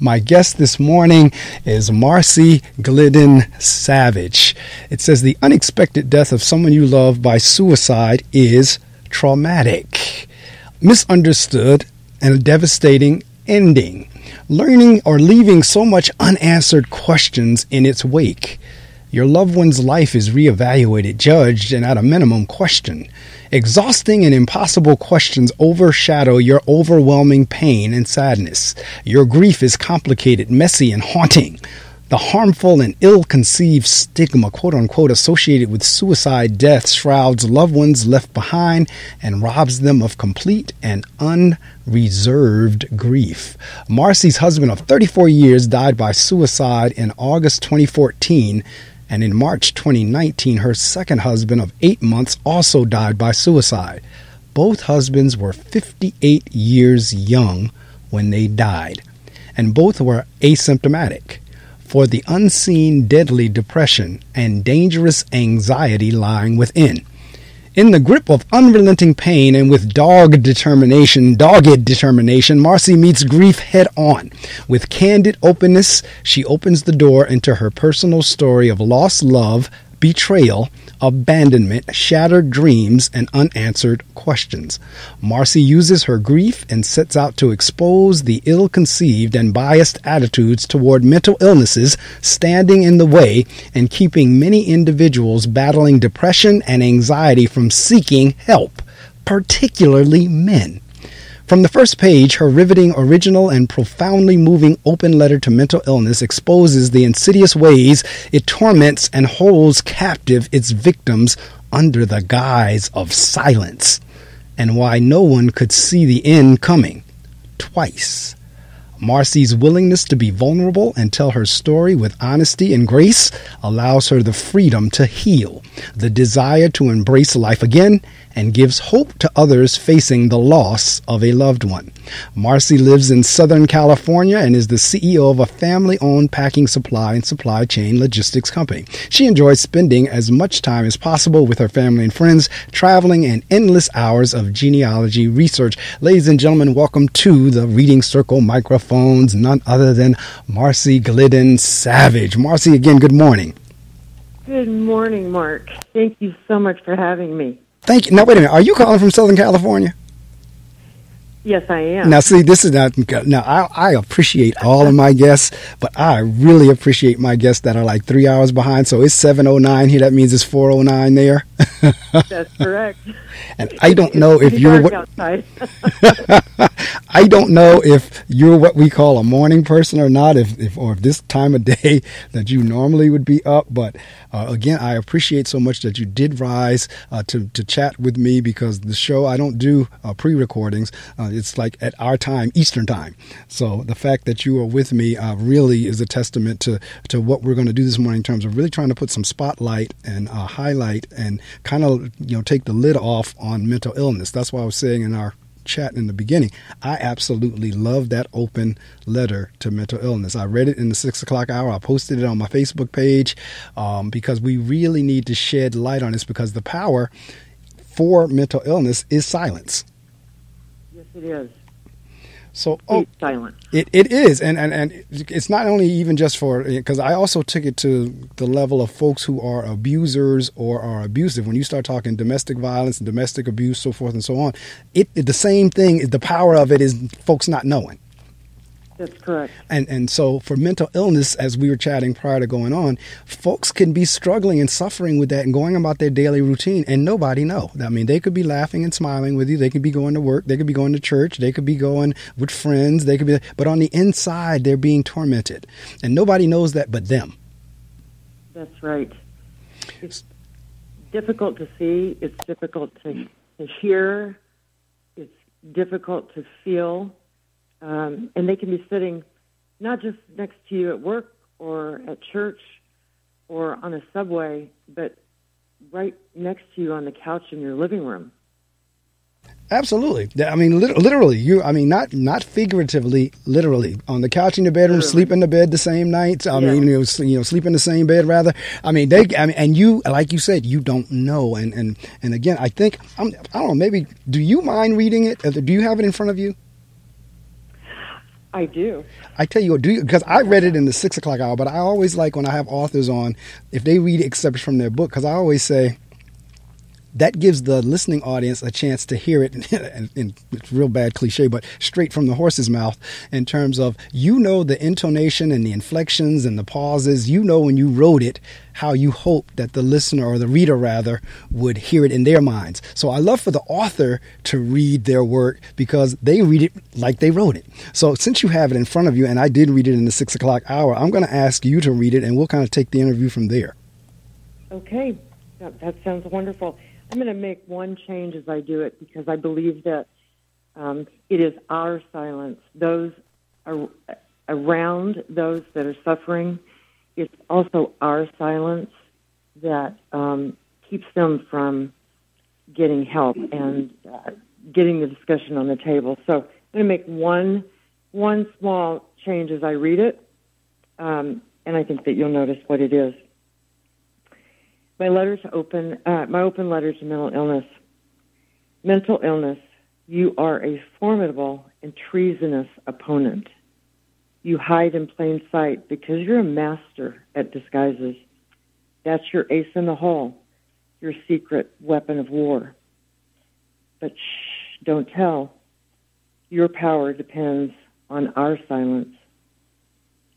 My guest this morning is Marci Glidden Savage. It says the unexpected death of someone you love by suicide is traumatic, misunderstood, and a devastating ending. Learning or leaving so much unanswered questions in its wake. Your loved one's life is reevaluated, judged, and at a minimum questioned. Exhausting and impossible questions overshadow your overwhelming pain and sadness. Your grief is complicated, messy, and haunting. The harmful and ill-conceived stigma, quote-unquote, associated with suicide death shrouds loved ones left behind and robs them of complete and unreserved grief. Marci's husband of 34 years died by suicide in August 2014, and in March 2019, her second husband of 8 months also died by suicide. Both husbands were 58 years young when they died, and both were asymptomatic for the unseen deadly depression and dangerous anxiety lying within. In the grip of unrelenting pain and with dogged determination, Marci meets grief head on. With candid openness, she opens the door into her personal story of lost love, betrayal, abandonment, shattered dreams, and unanswered questions. Marci uses her grief and sets out to expose the ill-conceived and biased attitudes toward mental illnesses standing in the way and keeping many individuals battling depression and anxiety from seeking help, particularly men. From the first page, her riveting, original, and profoundly moving open letter to mental illness exposes the insidious ways it torments and holds captive its victims under the guise of silence, and why no one could see the end coming twice. Marci's willingness to be vulnerable and tell her story with honesty and grace allows her the freedom to heal, the desire to embrace life again, and gives hope to others facing the loss of a loved one. Marci lives in Southern California and is the CEO of a family-owned packing supply and supply chain logistics company. She enjoys spending as much time as possible with her family and friends, traveling, and endless hours of genealogy research. Ladies and gentlemen, welcome to the Reading Circle microphones, none other than Marci Glidden Savage. Marci, again, good morning. Good morning, Mark. Thank you so much for having me. Thank you. Now, wait a minute. Are you calling from Southern California? Yes, I am. Now, see, this is not... Now, I appreciate all of my guests, but I really appreciate my guests that are like 3 hours behind. So it's 7:09 here. That means it's 4:09 there. That's correct. And I don't know if you're... outside. I don't know if you're what we call a morning person or not, if this time of day that you normally would be up. But again, I appreciate so much that you did rise to chat with me, because the show, I don't do pre-recordings. It's like at our time, Eastern time. So the fact that you are with me really is a testament to what we're going to do this morning in terms of really trying to put some spotlight and highlight and kind of, take the lid off on mental illness. That's why I was saying in our chat in the beginning, I absolutely love that open letter to mental illness. I read it in the 6 o'clock hour. I posted it on my Facebook page because we really need to shed light on this, because the power for mental illness is silence. Yes, it is. So silence. It is, and it's not only even just for, because I also took it to the level of folks who are abusers or are abusive. When you start talking domestic violence and domestic abuse, so forth and so on, the same thing. The power of it is folks not knowing. That's correct. And so for mental illness, as we were chatting prior to going on, folks can be struggling and suffering with that and going about their daily routine and nobody know. I mean, they could be laughing and smiling with you. They could be going to work. They could be going to church. They could be going with friends. But on the inside, they're being tormented. And nobody knows that but them. That's right. It's difficult to see. It's difficult to hear. It's difficult to feel. And they can be sitting not just next to you at work or at church or on a subway, but right next to you on the couch in your living room. Absolutely. I mean, literally, not figuratively, literally on the couch in your bedroom, literally. Sleep in the bed the same night. I mean, sleep in the same bed rather. And you, like you said, you don't know. And again, I think, I don't know, maybe, do you mind reading it? Do you have it in front of you? I do. I tell you what, because I read it in the 6 o'clock hour, but I always like when I have authors on, if they read excerpts from their book, because I always say, that gives the listening audience a chance to hear it, and it's a real bad cliche, but straight from the horse's mouth, in terms of, the intonation and the inflections and the pauses. When you wrote it, how you hoped that the listener, or the reader rather, would hear it in their minds. So I love for the author to read their work because they read it like they wrote it. So since you have it in front of you, and I did read it in the 6 o'clock hour, I'm going to ask you to read it, and we'll kind of take the interview from there. Okay. That sounds wonderful. I'm going to make one change as I do it, because I believe that it is our silence, those around those that are suffering. It's also our silence that keeps them from getting help and getting the discussion on the table. So I'm going to make one small change as I read it, and I think that you'll notice what it is. My open letter to mental illness. Mental illness, you are a formidable and treasonous opponent. You hide in plain sight because you're a master at disguises. That's your ace in the hole, your secret weapon of war. But shh, don't tell. Your power depends on our silence.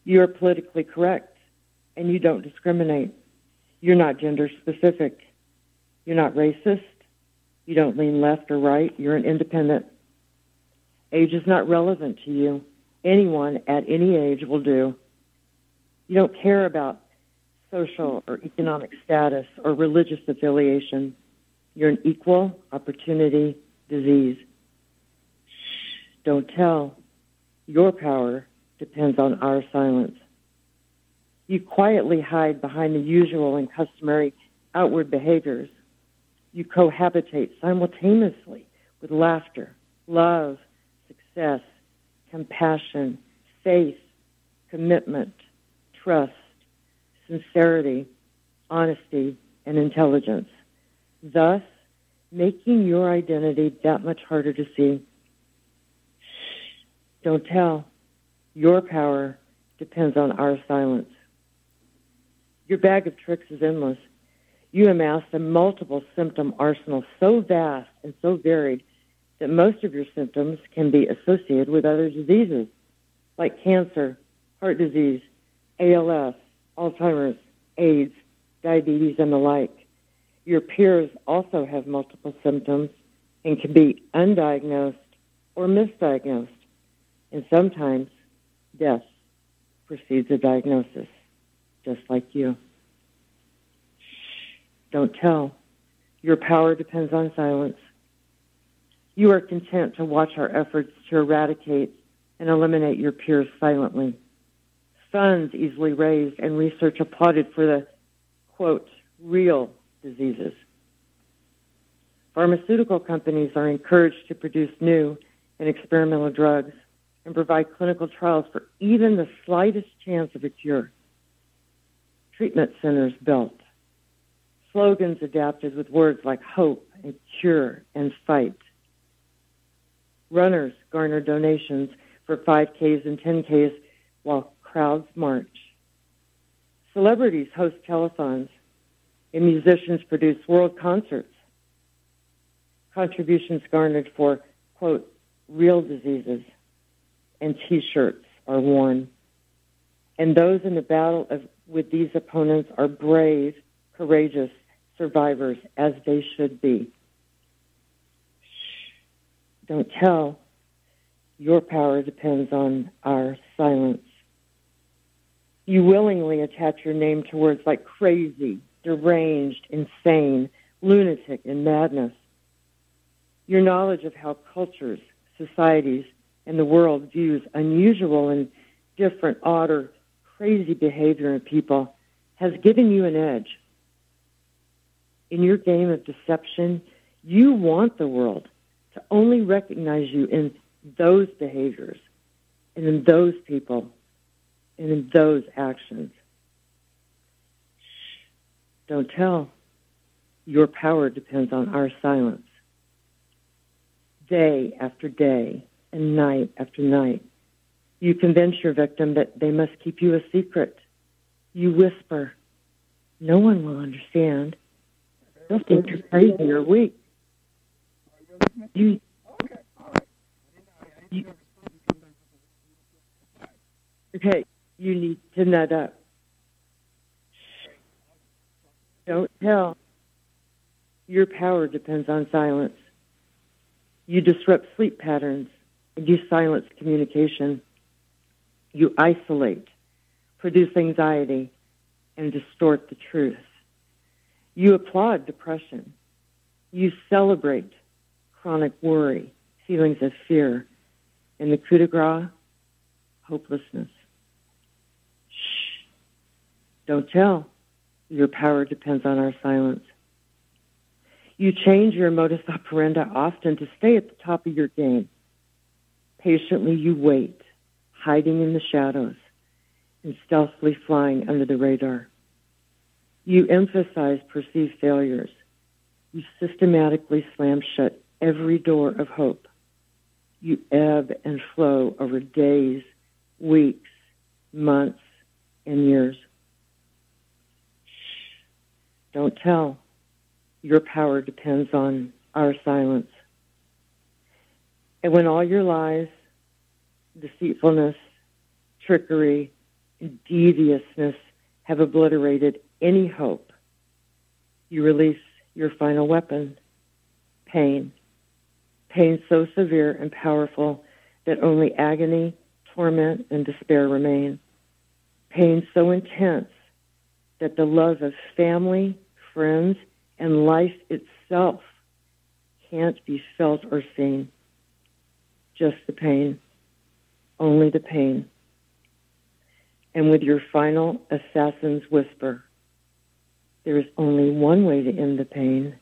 You're politically correct, and you don't discriminate. You're not gender specific. You're not racist. You don't lean left or right. You're an independent. Age is not relevant to you. Anyone at any age will do. You don't care about social or economic status or religious affiliation. You're an equal opportunity disease. Shh, don't tell. Your power depends on our silence. You quietly hide behind the usual and customary outward behaviors. You cohabitate simultaneously with laughter, love, success, compassion, faith, commitment, trust, sincerity, honesty, and intelligence, thus making your identity that much harder to see. Shh, don't tell. Your power depends on our silence. Your bag of tricks is endless. You amass a multiple symptom arsenal so vast and so varied that most of your symptoms can be associated with other diseases, like cancer, heart disease, ALS, Alzheimer's, AIDS, diabetes, and the like. Your peers also have multiple symptoms and can be undiagnosed or misdiagnosed, and sometimes death precedes a diagnosis, just like you. Shh, don't tell. Your power depends on silence. You are content to watch our efforts to eradicate and eliminate your peers silently. Funds easily raised and research applauded for the, quote, real diseases. Pharmaceutical companies are encouraged to produce new and experimental drugs and provide clinical trials for even the slightest chance of a cure. Treatment centers built. Slogans adapted with words like hope and cure and fight. Runners garner donations for 5Ks and 10Ks while crowds march. Celebrities host telethons, and musicians produce world concerts. Contributions garnered for, quote, real diseases, and T-shirts are worn. And those in the battle with these opponents are brave, courageous survivors, as they should be. Shh, don't tell. Your power depends on our silence. You willingly attach your name to words like crazy, deranged, insane, lunatic, and madness. Your knowledge of how cultures, societies, and the world views unusual and different, odd, or crazy behavior in people has given you an edge. In your game of deception, you want the world to only recognize you in those behaviors and in those people and in those actions. Shh, don't tell. Your power depends on our silence. Day after day and night after night, You convince your victim that they must keep you a secret. You whisper, no one will understand. They'll think you're crazy or weak. You, okay, you need to nut up. Don't tell. Your power depends on silence. You disrupt sleep patterns and you silence communication. You isolate, produce anxiety, and distort the truth. You applaud depression. You celebrate chronic worry, feelings of fear, and the coup de grace, hopelessness. Shh. Don't tell. Your power depends on our silence. You change your modus operandi often to stay at the top of your game. Patiently you wait, hiding in the shadows and stealthily flying under the radar. You emphasize perceived failures. You systematically slam shut every door of hope. You ebb and flow over days, weeks, months, and years. Shh. Don't tell. Your power depends on our silence. And when all your lies, deceitfulness, trickery, and deviousness have obliterated any hope, you release your final weapon, pain. Pain so severe and powerful that only agony, torment, and despair remain. Pain so intense that the love of family, friends, and life itself can't be felt or seen. Just the pain, only the pain. And with your final assassin's whisper, there is only one way to end the pain.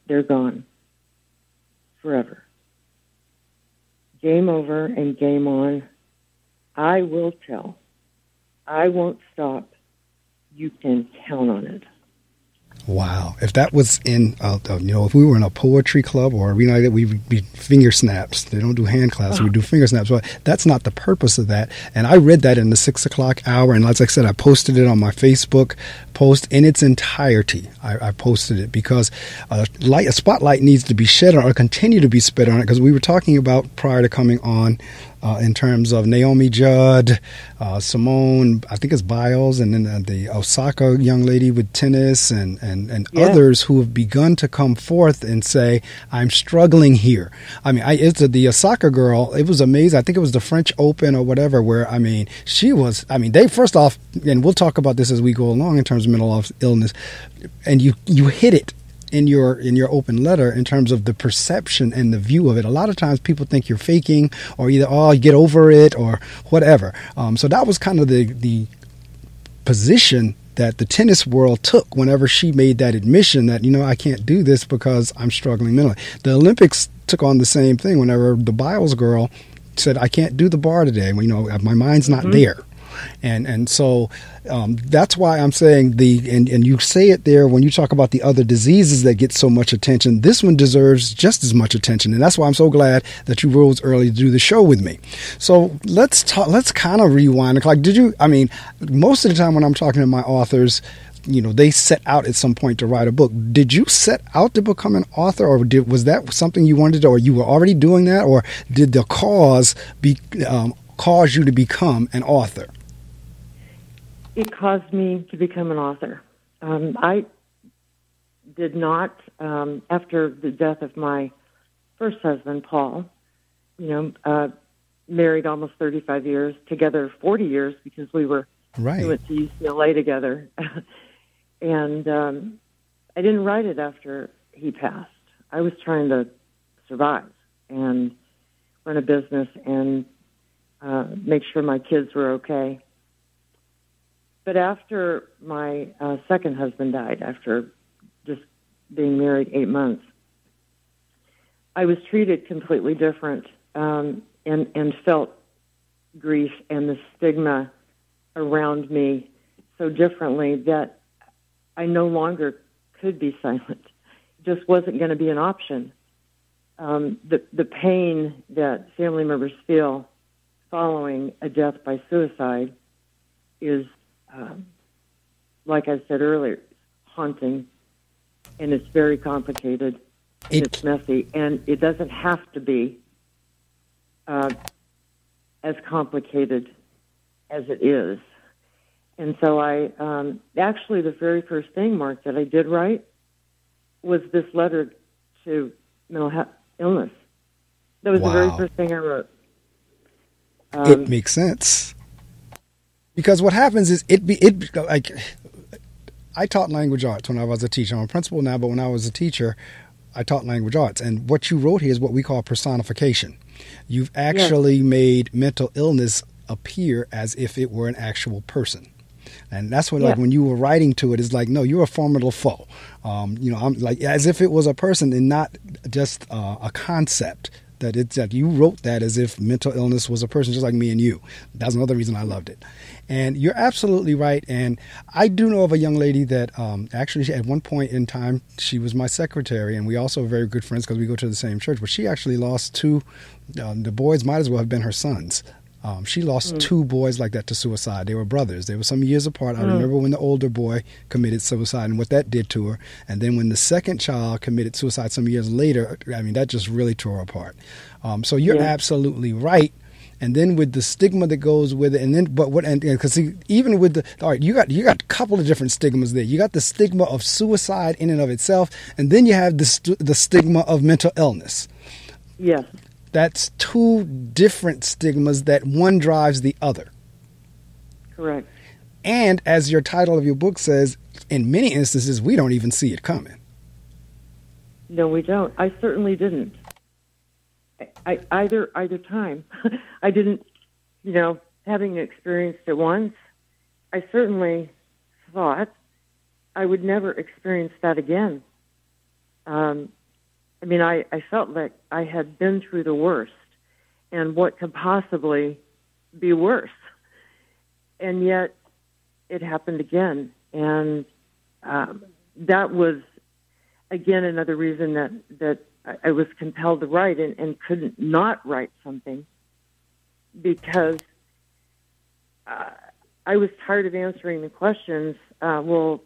They're gone. Forever. Game over and game on. I will tell. I won't stop. You can count on it. Wow. If that was in, if we were in a poetry club or we would be finger snaps. They don't do hand claps. We do finger snaps. But that's not the purpose of that. And I read that in the 6 o'clock hour. And as I said, I posted it on my Facebook post in its entirety. I posted it because a spotlight needs to be shed on or continue to be spread on it, because we were talking about prior to coming on in terms of Naomi Judd, Simone, I think it's Biles, and then the Osaka young lady with tennis and others who have begun to come forth and say, I'm struggling here. I mean, it's the Osaka girl. It was amazing. I think it was the French Open or whatever, where, they first off, and we'll talk about this as we go along in terms of mental illness, and you hit it in your open letter in terms of the perception and the view of it. A lot of times people think you're faking, or either, you get over it or whatever. So that was kind of the position that the tennis world took whenever she made that admission that, I can't do this because I'm struggling mentally. The Olympics took on the same thing whenever the Biles girl said, I can't do the bar today. My mind's not there. And so that's why I'm saying and you say it there when you talk about the other diseases that get so much attention. This one deserves just as much attention. And that's why I'm so glad that you rose early to do the show with me. So let's kind of rewind the clock. Most of the time when I'm talking to my authors, they set out at some point to write a book. Did you set out to become an author, or was that something you wanted to, or you were already doing that, or did the cause cause you to become an author? It caused me to become an author. I did not, after the death of my first husband, Paul, married almost 35 years, together 40 years because we went to UCLA together. And I didn't write it after he passed. I was trying to survive and run a business and make sure my kids were okay. But after my second husband died, after just being married 8 months, I was treated completely different and felt grief and the stigma around me so differently that I no longer could be silent. It just wasn't going to be an option. The pain that family members feel following a death by suicide is, like I said earlier, haunting, and it's very complicated, and it's messy, and it doesn't have to be as complicated as it is. And so I, actually the very first thing, Mark, that I did write was this letter to mental illness. That was the very first thing I wrote. It makes sense. Because what happens is like, I taught language arts when I was a teacher. I'm a principal now, but when I was a teacher, I taught language arts. And what you wrote here is what we call personification. You've actually made mental illness appear as if it were an actual person. And that's what, like, when you were writing to it, it's like, no, you're a formidable foe. You know, I'm like, as if it was a person and not just a concept. That it's like you wrote that as if mental illness was a person, just like me and you. That's another reason I loved it. And you're absolutely right. And I do know of a young lady that actually at one point in time, she was my secretary, and we also were very good friends because we go to the same church. But she actually lost two. The boys might as well have been her sons. She lost two boys like that to suicide. They were brothers. They were some years apart. I remember when the older boy committed suicide and what that did to her. And then when the second child committed suicide some years later, I mean, that just really tore her apart. So you're absolutely right. And then with the stigma that goes with it, and then because even with all right, you got a couple of different stigmas there. You got the stigma of suicide in and of itself, and then you have the stigma of mental illness. Yes. That's two different stigmas that one drives the other. Correct. And as your title of your book says, in many instances, we don't even see it coming. No, we don't. I certainly didn't. Either time. I didn't, having experienced it once, I certainly thought I would never experience that again. I felt like I had been through the worst, and what could possibly be worse? And yet, it happened again. And that was, again, another reason that I was compelled to write and couldn't not write something, because I was tired of answering the questions, were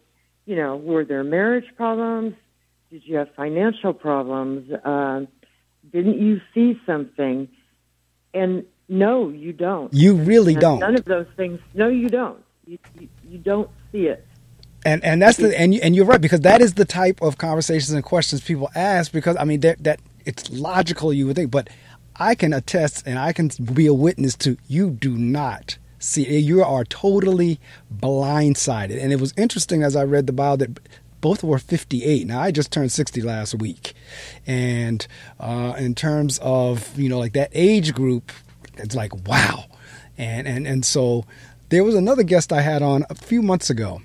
there marriage problems? Did you have financial problems? Didn't you see something? And no, you don't. You really don't. None of those things. No, you don't. You don't see it. And that's and you're right, because that is the type of conversations and questions people ask, because I mean that it's logical, you would think, but I can attest and I can be a witness to, you do not see it. You are totally blindsided. And it was interesting as I read the bio that both were 58. Now, I just turned 60 last week. And in terms of, like that age group, it's like, wow. And so there was another guest I had on a few months ago.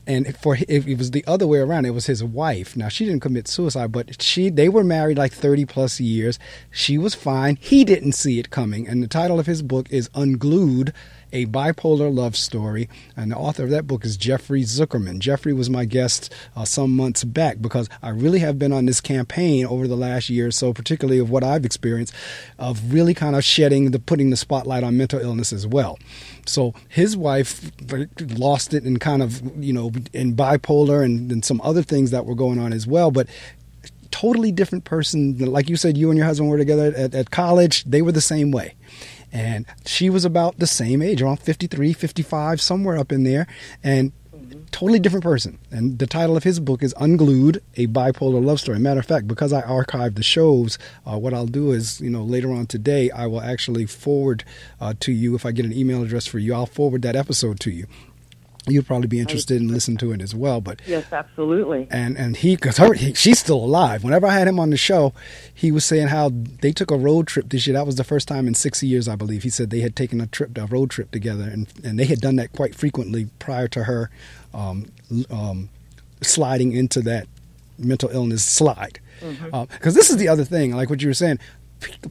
And it was the other way around. It was his wife. Now, she didn't commit suicide, but they were married like 30 plus years. She was fine. He didn't see it coming. And the title of his book is Unglued, A Bipolar Love Story. And the author of that book is Jeffrey Zuckerman. Jeffrey was my guest some months back, because I really have been on this campaign over the last year or so, particularly of what I've experienced, of really kind of putting the spotlight on mental illness as well. So his wife lost it and kind of, in bipolar and some other things that were going on as well. But totally different person. Like you said, you and your husband were together at college. They were the same way. And she was about the same age, around 53, 55, somewhere up in there. And totally different person. And the title of his book is Unglued, A Bipolar Love Story. Matter of fact, because I archived the shows, what I'll do is, later on today, I will actually forward to you, if I get an email address for you, I'll forward that episode to you. You'd probably be interested in listening to it as well. But yes, absolutely. And she's still alive. Whenever I had him on the show, he was saying how they took a road trip this year. That was the first time in 6 years, I believe. He said they had taken a road trip together, and they had done that quite frequently prior to her sliding into that mental illness slide. Because this is the other thing, like what you were saying,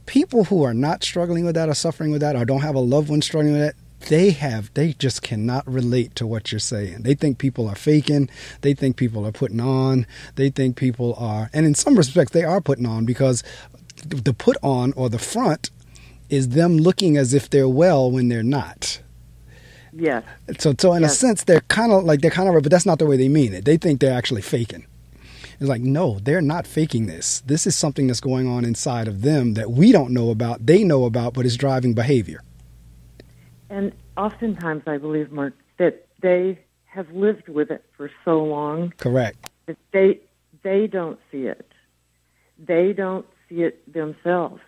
people who are not struggling with that or suffering with that or don't have a loved one struggling with that, they just cannot relate to what you're saying. They think people are faking. They think people are putting on. They think people are, and in some respects they are putting on, because the put on or the front is them looking as if they're well when they're not. Yes. So in a sense, they're kind of, but that's not the way they mean it. They think they're actually faking. It's like, no, they're not faking this. This is something that's going on inside of them that we don't know about, they know about, but it's driving behavior. And oftentimes, I believe, Mark, that they have lived with it for so long. Correct. That they don't see it. They don't see it themselves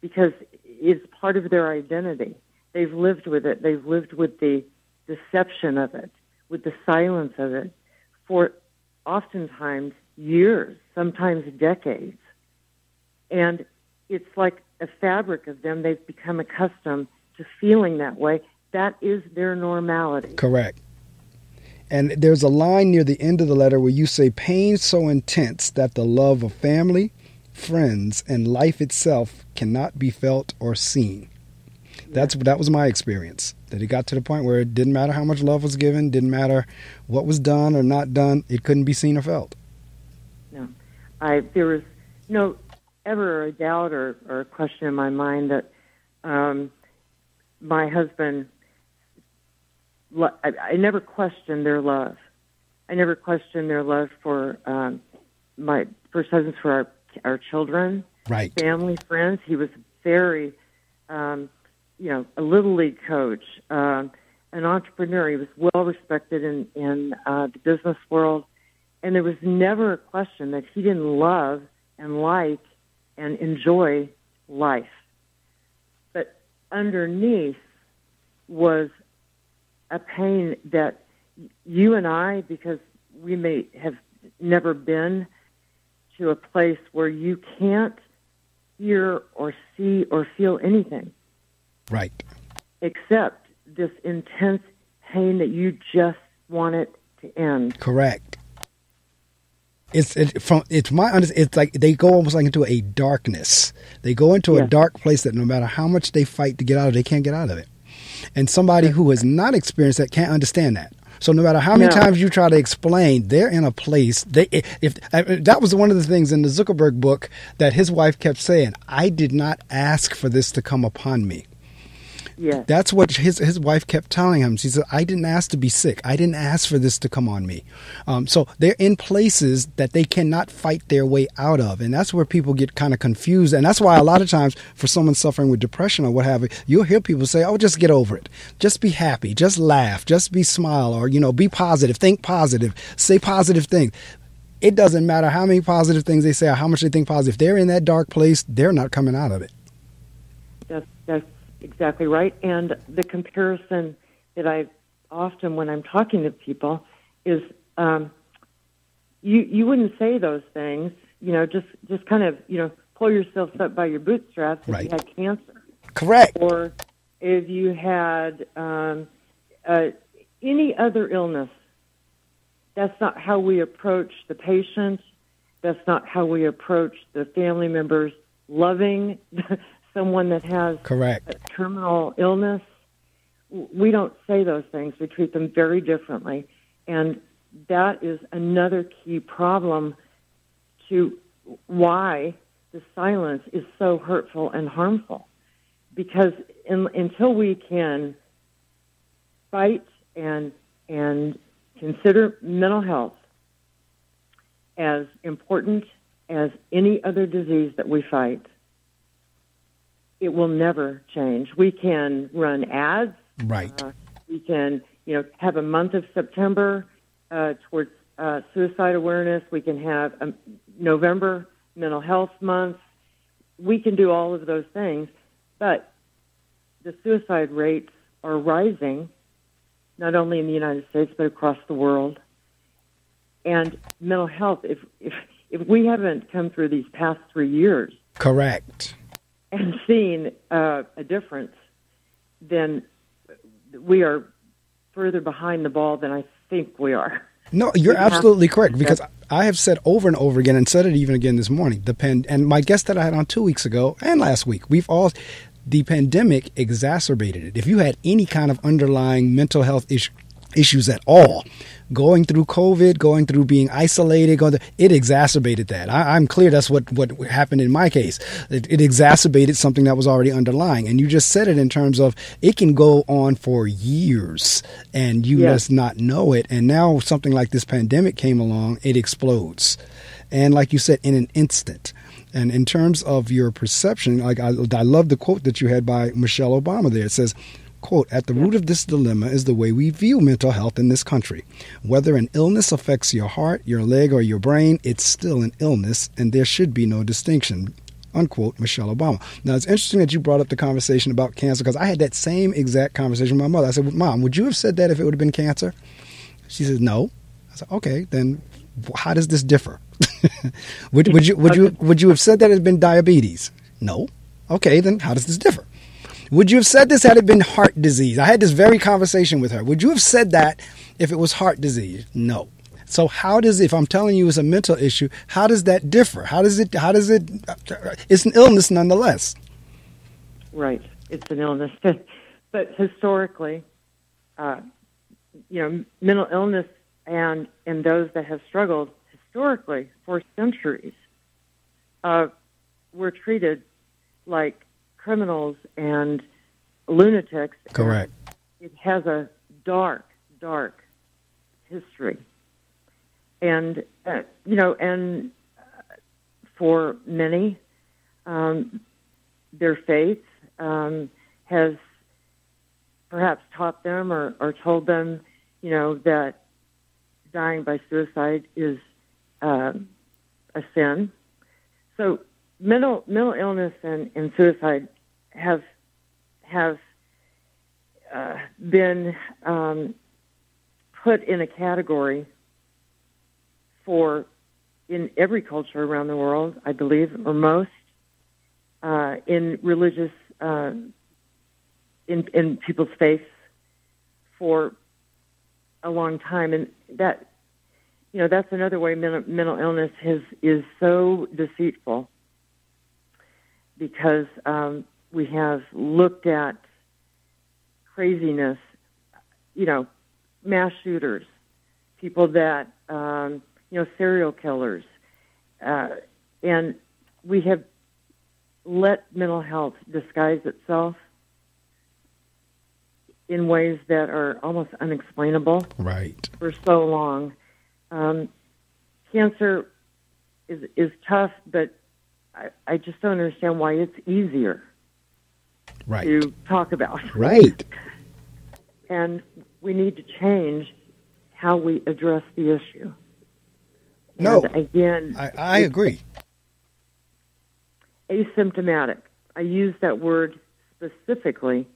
because it's part of their identity. They've lived with it. They've lived with the deception of it, with the silence of it for oftentimes years, sometimes decades. And it's like a fabric of them. They've become accustomed to feeling that way. That is their normality. Correct. And there's a line near the end of the letter where you say, pain so intense that the love of family, friends, and life itself cannot be felt or seen. That was my experience, that it got to the point where it didn't matter how much love was given, didn't matter what was done or not done, it couldn't be seen or felt. No. There was no ever a doubt or a question in my mind that my husband, I never questioned their love. I never questioned their love for my first husband, for our children, right, family, friends. He was very, a Little League coach, an entrepreneur. He was well respected in the business world. And there was never a question that he didn't love and like and enjoy life. But underneath was a pain that you and I, because we may have never been to a place where you can't hear or see or feel anything. Right. Except this intense pain that you just want it to end. Correct. It's like they go almost like into a darkness. They go into a dark place that no matter how much they fight to get out of it, they can't get out of it. And somebody who has not experienced that can't understand that. So no matter how many times you try to explain, they're in a place. That was one of the things in the Zuckerberg book that his wife kept saying, I did not ask for this to come upon me. Yes. That's what his wife kept telling him. She said, I didn't ask to be sick. I didn't ask for this to come on me. So they're in places that they cannot fight their way out of. And that's where people get kind of confused. And that's why a lot of times for someone suffering with depression or what have you, you'll hear people say, oh, just get over it. Just be happy. Just laugh. Just be smile. Or, be positive. Think positive. Say positive things. It doesn't matter how many positive things they say or how much they think positive. If they're in that dark place, they're not coming out of it. That's exactly right. And the comparison that I often, when I'm talking to people, is you wouldn't say those things, just kind of, pull yourself up by your bootstraps if you had cancer. Correct. Or if you had any other illness. That's not how we approach the patient. That's not how we approach the family members loving someone that has Correct. a terminal illness. We don't say those things. We treat them very differently. And that is another key problem to why the silence is so hurtful and harmful. Because until we can fight and consider mental health as important as any other disease that we fight, it will never change. We can run ads. Right. We can, have a month of September towards suicide awareness. We can have November Mental Health Month. We can do all of those things, but the suicide rates are rising, not only in the United States but across the world. And mental health, if we haven't come through these past 3 years, correct, and seen a difference, then we are further behind the ball than I think we are. No, you're absolutely correct, because I have said over and over again, and said it even again this morning, and my guest that I had on 2 weeks ago and last week, the pandemic exacerbated it. If you had any kind of underlying mental health issues at all. Going through COVID, going through being isolated, it exacerbated that. I'm clear that's what happened in my case. It exacerbated something that was already underlying. And you just said it in terms of it can go on for years and you must not know it. And now something like this pandemic came along, it explodes. And like you said, in an instant. And in terms of your perception, like I love the quote that you had by Michelle Obama there. It says, quote, "At the root of this dilemma is the way we view mental health in this country. Whether an illness affects your heart, your leg, or your brain, it's still an illness, and there should be no distinction." Unquote, Michelle Obama. Now, it's interesting that you brought up the conversation about cancer, because I had that same exact conversation with my mother. I said, "Mom, would you have said that if it would have been cancer?" She said, "No." I said, "Okay, then how does this differ?" would you have said that it had been diabetes? No. Okay, then how does this differ? Would you have said this had it been heart disease? I had this very conversation with her. Would you have said that if it was heart disease? No. So how does, if I'm telling you it's a mental issue, how does that differ? It's an illness nonetheless. Right. It's an illness. But historically, mental illness and those that have struggled historically for centuries were treated like criminals and lunatics. Correct. It has a dark, dark history. And, and for many, their faith has perhaps taught them or told them, that dying by suicide is a sin. So mental illness and suicide have been put in a category in every culture around the world, I believe, or most, in religious, in people's faiths for a long time. And that, that's another way mental illness is so deceitful, because we have looked at craziness, mass shooters, people that, serial killers, and we have let mental health disguise itself in ways that are almost unexplainable. Right. For so long. Cancer is tough, but I just don't understand why it's easier to talk about. Right. And we need to change how we address the issue. No, and again, I agree. Asymptomatic. I use that word specifically.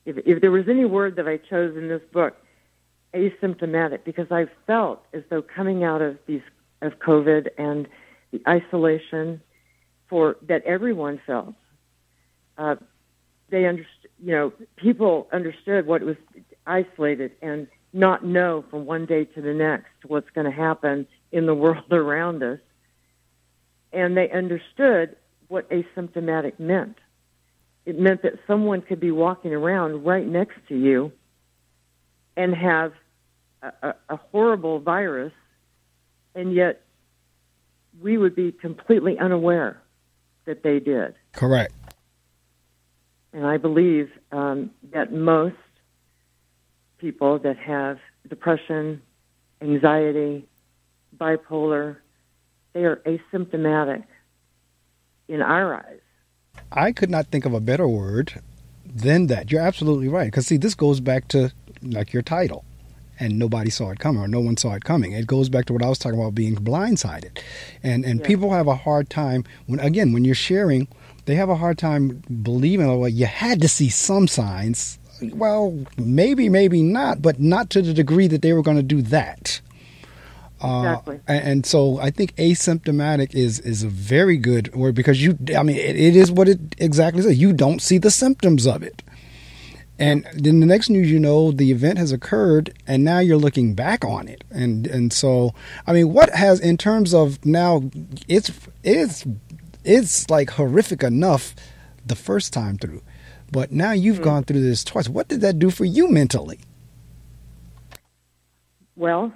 If there was any word that I chose in this book, asymptomatic, because I felt as though coming out of COVID and the isolation that everyone felt, they understood. People understood what it was isolated and not know from one day to the next what's going to happen in the world around us, and they understood what asymptomatic meant. It meant that someone could be walking around right next to you and have a horrible virus, and yet we would be completely unaware that they did. Correct. And I believe that most people that have depression, anxiety, bipolar, they are asymptomatic in our eyes. I could not think of a better word than that. You're absolutely right. Because, see, this goes back to, like, your title. And nobody saw it coming, or no one saw it coming. It goes back to what I was talking about, being blindsided. And people have a hard time, when you're sharing, they have a hard time believing, well, you had to see some signs. Well, maybe not, but not to the degree that they were going to do that. Exactly. And so I think asymptomatic is a very good word, because it is what it exactly says. You don't see the symptoms of it. And then the next news, the event has occurred, and now you're looking back on it. And so, what has, in terms of now, it's like horrific enough the first time through. But now you've gone through this twice. What did that do for you mentally? Well,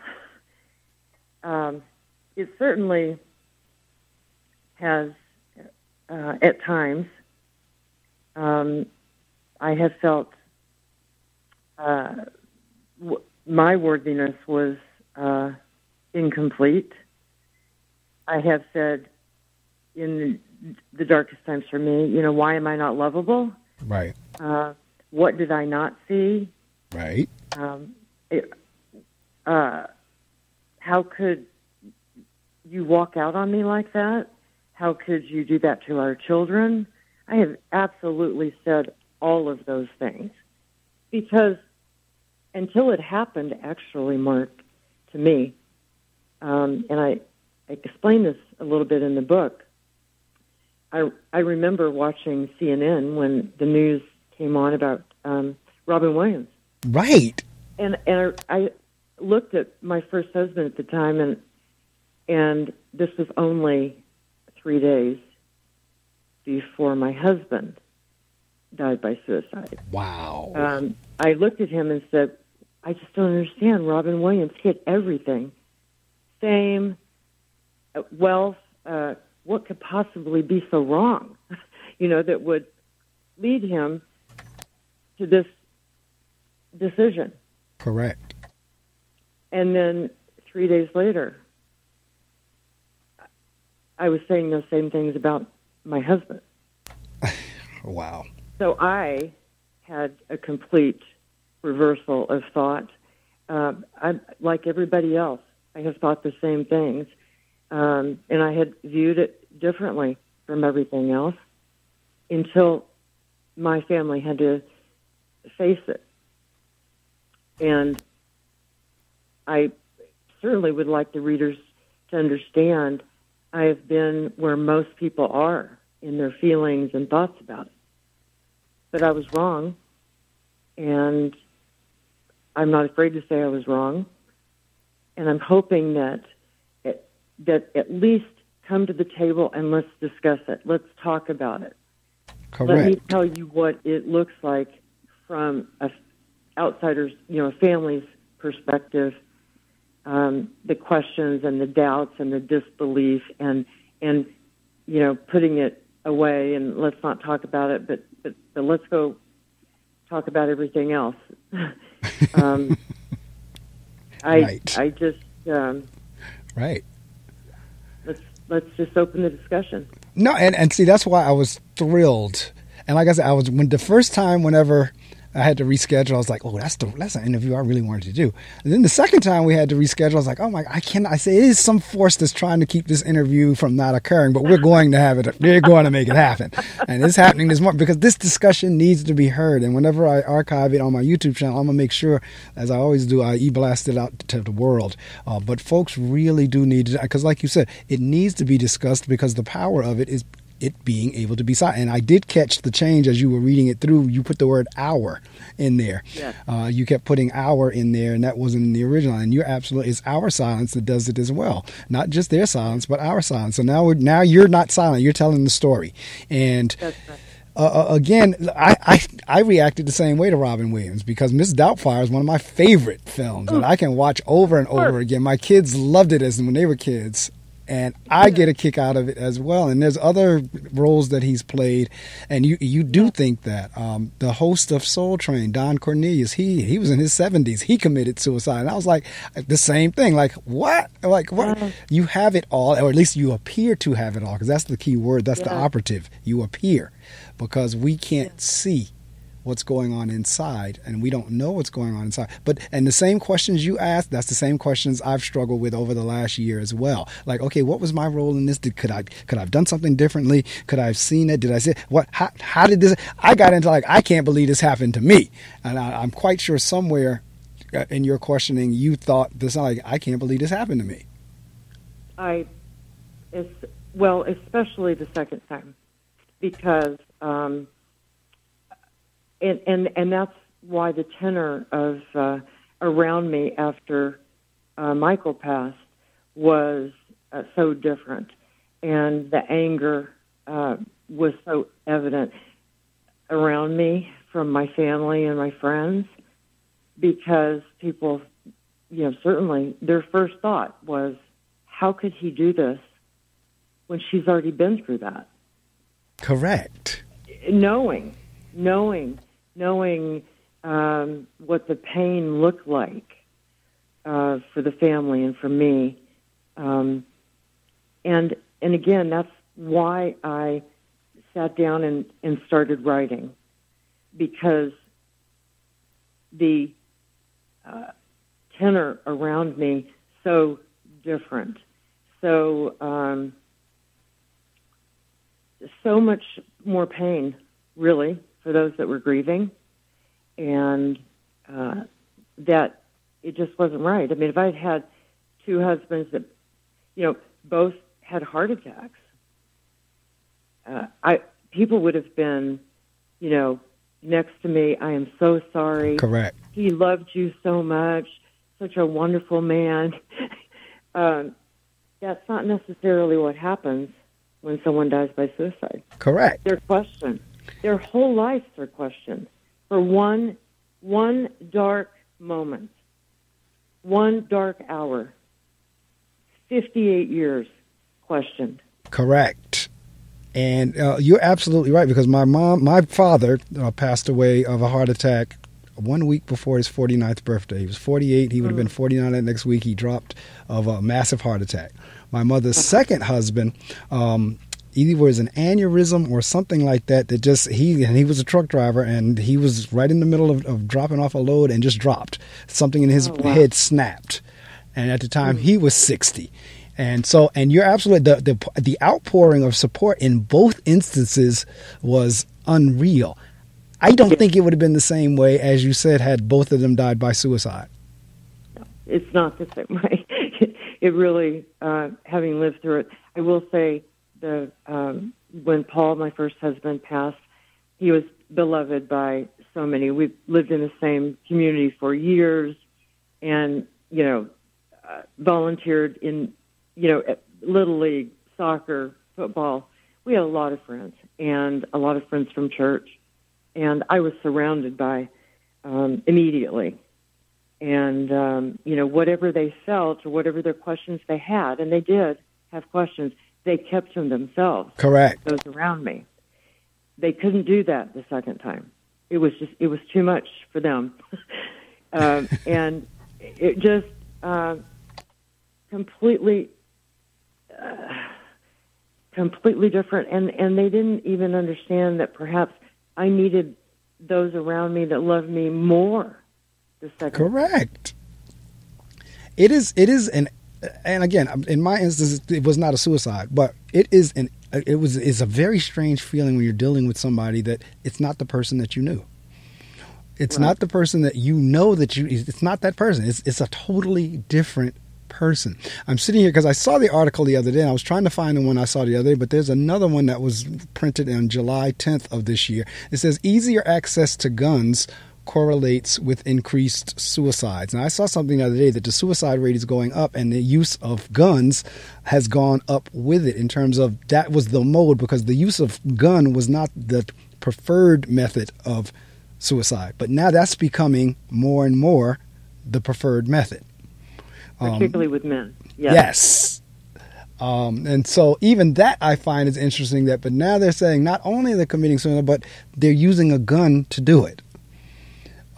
it certainly has, at times, I have felt my worthiness was incomplete. I have said in the darkest times for me, why am I not lovable? Right. What did I not see? Right. How could you walk out on me like that? How could you do that to our children? I have absolutely said all of those things because until it happened, actually, Mark, to me, and I explain this a little bit in the book, I remember watching CNN when the news came on about Robin Williams. Right. And I looked at my first husband at the time, and this was only 3 days before my husband died by suicide. Wow. I looked at him and said, I just don't understand. Robin Williams hit everything. Fame, wealth, what could possibly be so wrong, that would lead him to this decision. Correct. And then 3 days later, I was saying those same things about my husband. Wow. So I had a complete reversal of thought. Like everybody else, I have thought the same things. And I had viewed it differently from everything else until my family had to face it. And I certainly would like the readers to understand I have been where most people are in their feelings and thoughts about it. But I was wrong, and I'm not afraid to say I was wrong. And I'm hoping that at least come to the table and let's discuss it. Let's talk about it. Correct. Let me tell you what it looks like from a outsider's, a family's perspective. The questions and the doubts and the disbelief and putting it away and let's not talk about it, but let's go talk about everything else. Right. I just right. Let's just open the discussion. No, and see, that's why I was thrilled. And like I said, whenever I had to reschedule, I was like, oh, that's an interview I really wanted to do. And then the second time we had to reschedule, I was like, oh my, I say it is some force that's trying to keep this interview from not occurring, but we're going to have it. We're going to make it happen. And it's happening this morning because this discussion needs to be heard. And whenever I archive it on my YouTube channel, I'm going to make sure, as I always do, I e-blast it out to the world. But folks really do need to, because like you said, it needs to be discussed because the power of it is it being able to be silent. And I did catch the change as you were reading it through. You put the word hour in there. Yes. You kept putting hour in there, and that wasn't in the original. And you're absolutely, it's our silence that does it as well. Not just their silence, but our silence. So now you're not silent. You're telling the story. And that's right. Again, I reacted the same way to Robin Williams because Miss Doubtfire is one of my favorite films that I can watch over and over again. My kids loved it when they were kids. And I get a kick out of it as well. And there's other roles that he's played. And you do think that the host of Soul Train, Don Cornelius, he was in his 70s. He committed suicide. And I was like, the same thing. Like, what? Like, what? You have it all, or at least you appear to have it all, because that's the key word. That's the operative. You appear, because we can't see what's going on inside, and we don't know what's going on inside. And the same questions you asked, that's the same questions I've struggled with over the last year as well. Like, okay, what was my role in this? Could I have done something differently? Could I have seen it? Did I say what? How did this? I got into I can't believe this happened to me, and I'm quite sure somewhere in your questioning you thought this. Like, I can't believe this happened to me. Especially the second time, because. And that's why the tenor of around me after Michael passed was so different, and the anger was so evident around me from my family and my friends, because people certainly their first thought was, how could he do this when she's already been through that? Correct. Knowing what the pain looked like for the family and for me. And again, that's why I sat down and started writing, because the tenor around me so different, so much more pain, really, for those that were grieving, and that it just wasn't right. I mean, if I had two husbands that, both had heart attacks, people would have been, next to me. I am so sorry. Correct. He loved you so much. Such a wonderful man. That's not necessarily what happens when someone dies by suicide. Correct. They're questioned. Their whole lives are questioned for one dark moment, one dark hour. 58 years questioned. Correct. And you're absolutely right, because my father passed away of a heart attack 1 week before his 49th birthday. He was 48. He would have been 49 that next week. He dropped of a massive heart attack. My mother's second husband, either was an aneurysm or something like that. He was a truck driver, and he was right in the middle of dropping off a load and just dropped. Something in his head snapped. And at the time, he was 60. And you're absolutely, the outpouring of support in both instances was unreal. I don't think it would have been the same way, as you said, had both of them died by suicide. It's not the same way. It really, having lived through it, I will say when Paul, my first husband, passed, he was beloved by so many. We've lived in the same community for years, and, volunteered in, Little League, soccer, football. We had a lot of friends, and a lot of friends from church. And I was surrounded by, immediately. And, whatever they felt or whatever their questions they had, and they did have questions, they kept them themselves. Correct. Those around me. They couldn't do that the second time. It was too much for them. And it just completely different. And they didn't even understand that perhaps I needed those around me that loved me more the second. Correct. It is and again, in my instance, it was not a suicide, but it's a very strange feeling when you're dealing with somebody that it's not the person that you knew. It's not the person that you know it's not that person. It's a totally different person. I'm sitting here because I saw the article the other day, and I was trying to find the one I saw the other day, but there's another one that was printed on July 10th of this year. It says easier access to guns correlates with increased suicides. And I saw something the other day that the suicide rate is going up, and the use of guns has gone up with it, in terms of that was the mode, because the use of gun was not the preferred method of suicide. But now that's becoming more and more the preferred method. Particularly with men. Yes. And so even that I find is interesting, but now they're saying not only they're committing suicide, but they're using a gun to do it.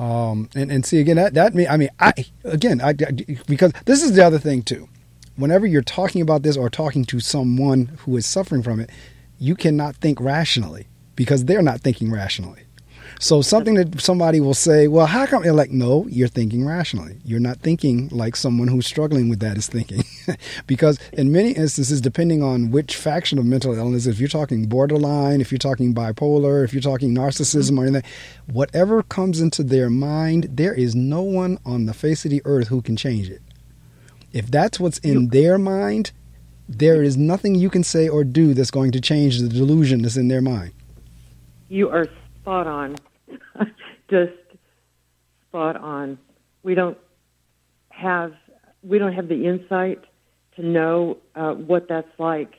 And see, again, because this is the other thing too. Whenever you're talking about this or talking to someone who is suffering from it, you cannot think rationally, because they're not thinking rationally. So something that somebody will say, well, how come? You're like, no, you're thinking rationally. You're not thinking like someone who's struggling with that is thinking. Because in many instances, depending on which faction of mental illness, if you're talking borderline, if you're talking bipolar, if you're talking narcissism or anything, whatever comes into their mind, there is no one on the face of the earth who can change it. If that's what's in their mind, there is nothing you can say or do that's going to change the delusion that's in their mind. You are spot on. Just spot on. We don't have the insight to know what that's like,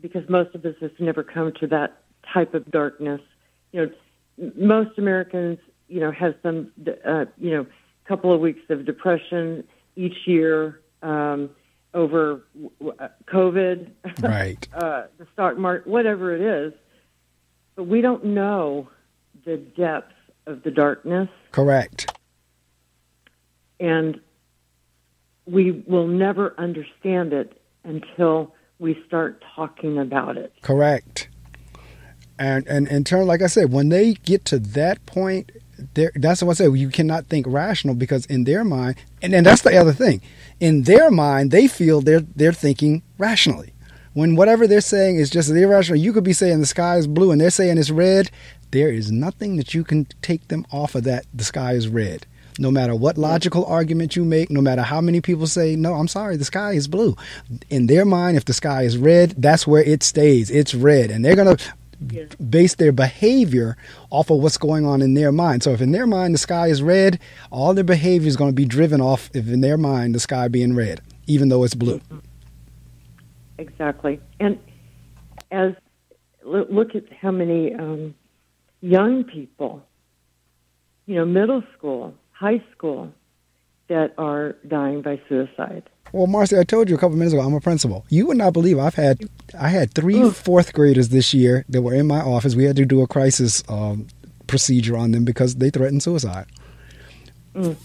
because most of us have never come to that type of darkness. Most Americans, have some, couple of weeks of depression each year over COVID, Right. the stock market, whatever it is. But we don't know the depth of the darkness. Correct. And we will never understand it until we start talking about it. Correct. And in turn, like I said, when they get to that point, that's what I say. You cannot think rational, because in their mind, and that's the other thing. In their mind, they feel they're thinking rationally. When whatever they're saying is just irrational, you could be saying the sky is blue and they're saying it's red. There is nothing that you can take them off of that. The sky is red. No matter what logical argument you make, no matter how many people say, no, I'm sorry, the sky is blue. In their mind, if the sky is red, that's where it stays. It's red. And they're going to base their behavior off of what's going on in their mind. So if in their mind the sky is red, all their behavior is going to be driven off if in their mind the sky being red, even though it's blue. Exactly. And look at how many young people, middle school, high school, that are dying by suicide. Well, Marci, I told you a couple minutes ago, I'm a principal. You would not believe I had three fourth graders this year that were in my office. We had to do a crisis procedure on them because they threatened suicide.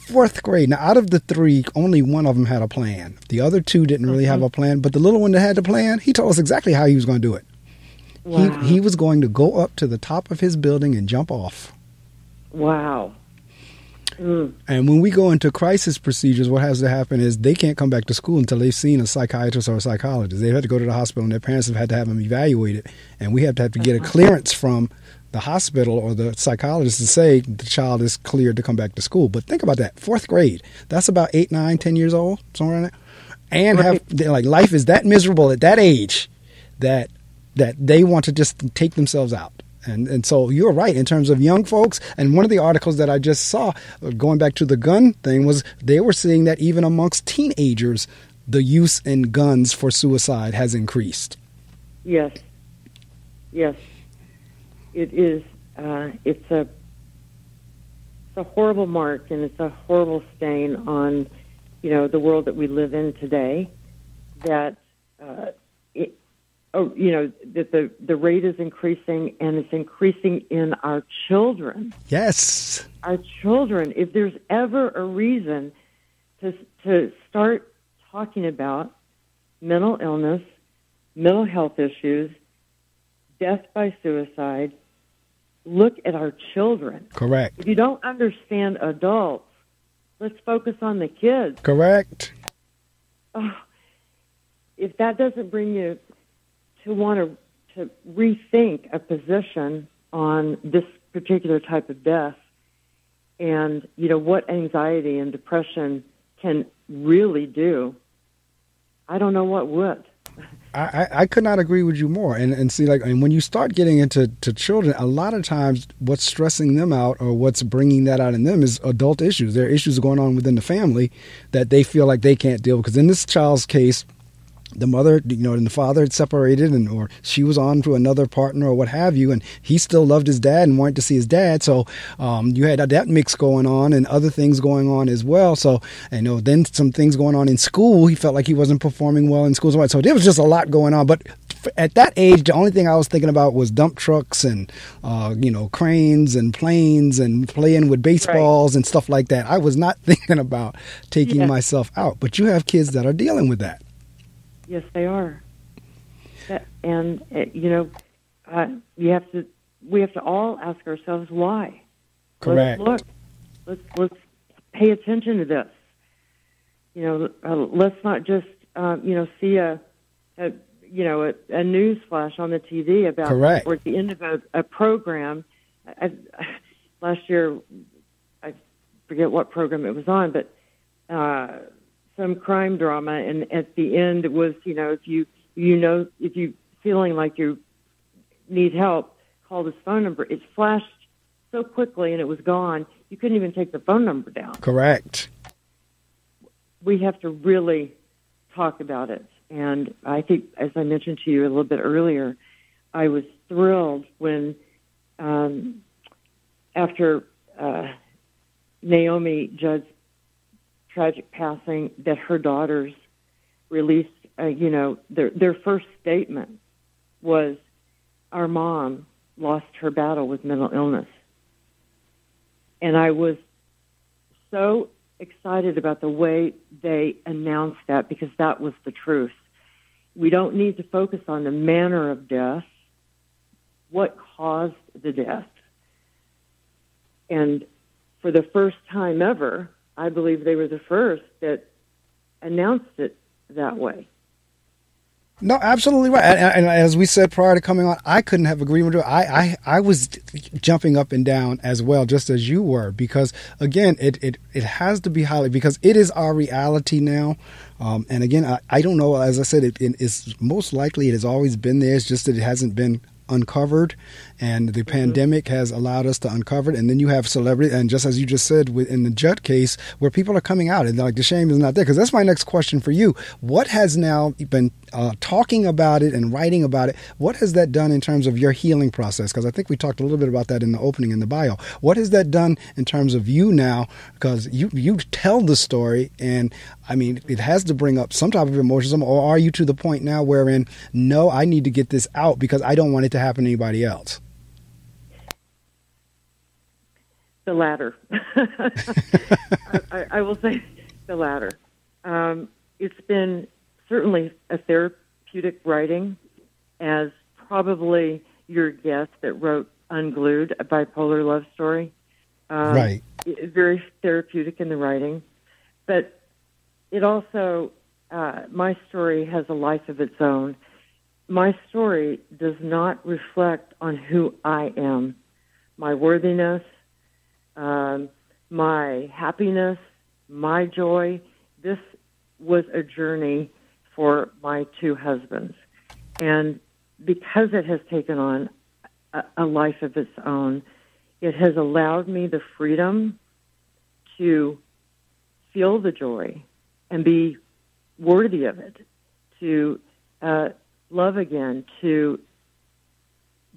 Fourth grade. Now, out of the three, only one of them had a plan. The other two didn't really have a plan, but the little one that had the plan, he told us exactly how he was going to do it. Wow. He was going to go up to the top of his building and jump off. Wow. And when we go into crisis procedures, what has to happen is they can't come back to school until they've seen a psychiatrist or a psychologist. They've had to go to the hospital, and their parents have had to have them evaluated. And we have to get a clearance from the hospital or the psychologist to say the child is cleared to come back to school. But think about that. Fourth grade. That's about 8, 9, 10 years old, somewhere in there. And life is that miserable at that age that they want to just take themselves out. And so you're right in terms of young folks. And one of the articles that I just saw, going back to the gun thing, was they were seeing that even amongst teenagers, the use in guns for suicide has increased. Yes. It is. It's a horrible mark, and it's a horrible stain on, the world that we live in today. That that the rate is increasing, and it's increasing in our children. Yes. Our children. If there's ever a reason to start talking about mental illness, mental health issues, death by suicide, look at our children. Correct. If you don't understand adults, let's focus on the kids. Correct. If that doesn't bring you to want to rethink a position on this particular type of death, and what anxiety and depression can really do, I don't know what would. I could not agree with you more. And see, and when you start getting into children, a lot of times what's stressing them out or what's bringing that out in them is adult issues. There are issues going on within the family that they feel like they can't deal with. Because in this child's case, the mother, and the father had separated, or she was on to another partner or what have you, and he still loved his dad and wanted to see his dad. So you had that mix going on and other things going on as well. So, then some things going on in school. He felt like he wasn't performing well in school. So there was just a lot going on. But at that age, the only thing I was thinking about was dump trucks and, cranes and planes and playing with baseballs and stuff like that. I was not thinking about taking myself out. But you have kids that are dealing with that. Yes, they are. And, we have to all ask ourselves why. Correct. Let's pay attention to this. Let's not just, see a news flash on the TV about, Correct. or at the end of a program. Last year, I forget what program it was on, but some crime drama, and at the end it was, if you feeling like you need help, call this phone number. It flashed so quickly and it was gone. You couldn't even take the phone number down. Correct. We have to really talk about it. And I think, as I mentioned to you a little bit earlier, I was thrilled when, after Naomi Judd's tragic passing that her daughters released, their first statement was, our mom lost her battle with mental illness. And I was so excited about the way they announced that, because that was the truth. We don't need to focus on the manner of death, what caused the death. And for the first time ever, I believe they were the first that announced it that way. No, absolutely right. And as we said prior to coming on, I couldn't have agreed with you. I was jumping up and down as well, just as you were, because again, it has to be highly, because it is our reality now. And again, I don't know. As I said, it's most likely it has always been there. It's just that it hasn't been uncovered, and the pandemic has allowed us to uncover it. And then you have celebrity, and just as you just said in the Judd case, where people are coming out and like the shame is not there. Because that's my next question for you. What has now been talking about it and writing about it? What has that done in terms of your healing process? Because I think we talked a little bit about that in the opening in the bio. What has that done in terms of you now? Because you tell the story, and I mean, it has to bring up some type of emotion. Or are you to the point now wherein, no, I need to get this out because I don't want it to happen to anybody else? The latter. I will say the latter. It's been certainly a therapeutic writing, as probably your guest that wrote Unglued, a bipolar love story. Right. Very therapeutic in the writing. But it also, my story has a life of its own. My story does not reflect on who I am, my worthiness, my happiness, my joy. This was a journey for my two husbands. And because it has taken on a life of its own, it has allowed me the freedom to feel the joy and be worthy of it, to love again, to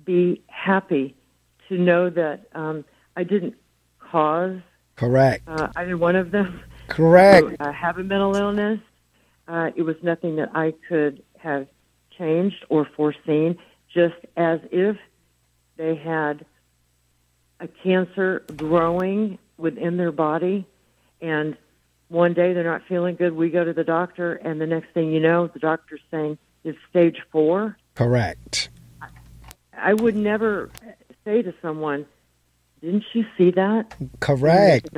be happy, to know that I didn't cause Correct. either one of them Correct. to have a mental illness. It was nothing that I could have changed or foreseen, just as if they had a cancer growing within their body, and one day they're not feeling good, we go to the doctor, and the next thing you know, the doctor's saying it's stage 4. Correct. I would never say to someone, didn't you see that? Correct.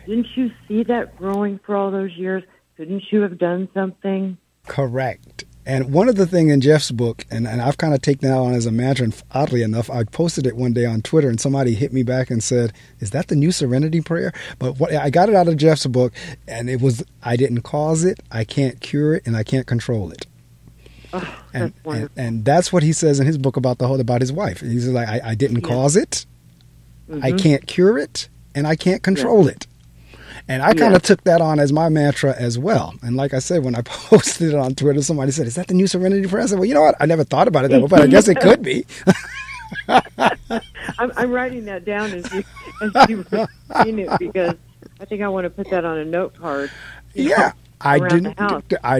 Didn't you see that growing for all those years? Couldn't you have done something? Correct. And one of the things in Jeff's book, and I've kind of taken that on as a mantra, and oddly enough, I posted it one day on Twitter, and somebody hit me back and said, is that the new Serenity Prayer? But I got it out of Jeff's book, and it was, I didn't cause it, I can't cure it, and I can't control it. Oh, that's wonderful. And that's what he says in his book about his wife. He's like, I didn't cause it, I can't cure it, and I can't control it. And I kind of took that on as my mantra as well. And like I said, when I posted it on Twitter, somebody said, is that the new Serenity Prayer? I said, well, you know what? I never thought about it that way, but I guess it could be. I'm writing that down as you were saying it, because I think I want to put that on a note card. I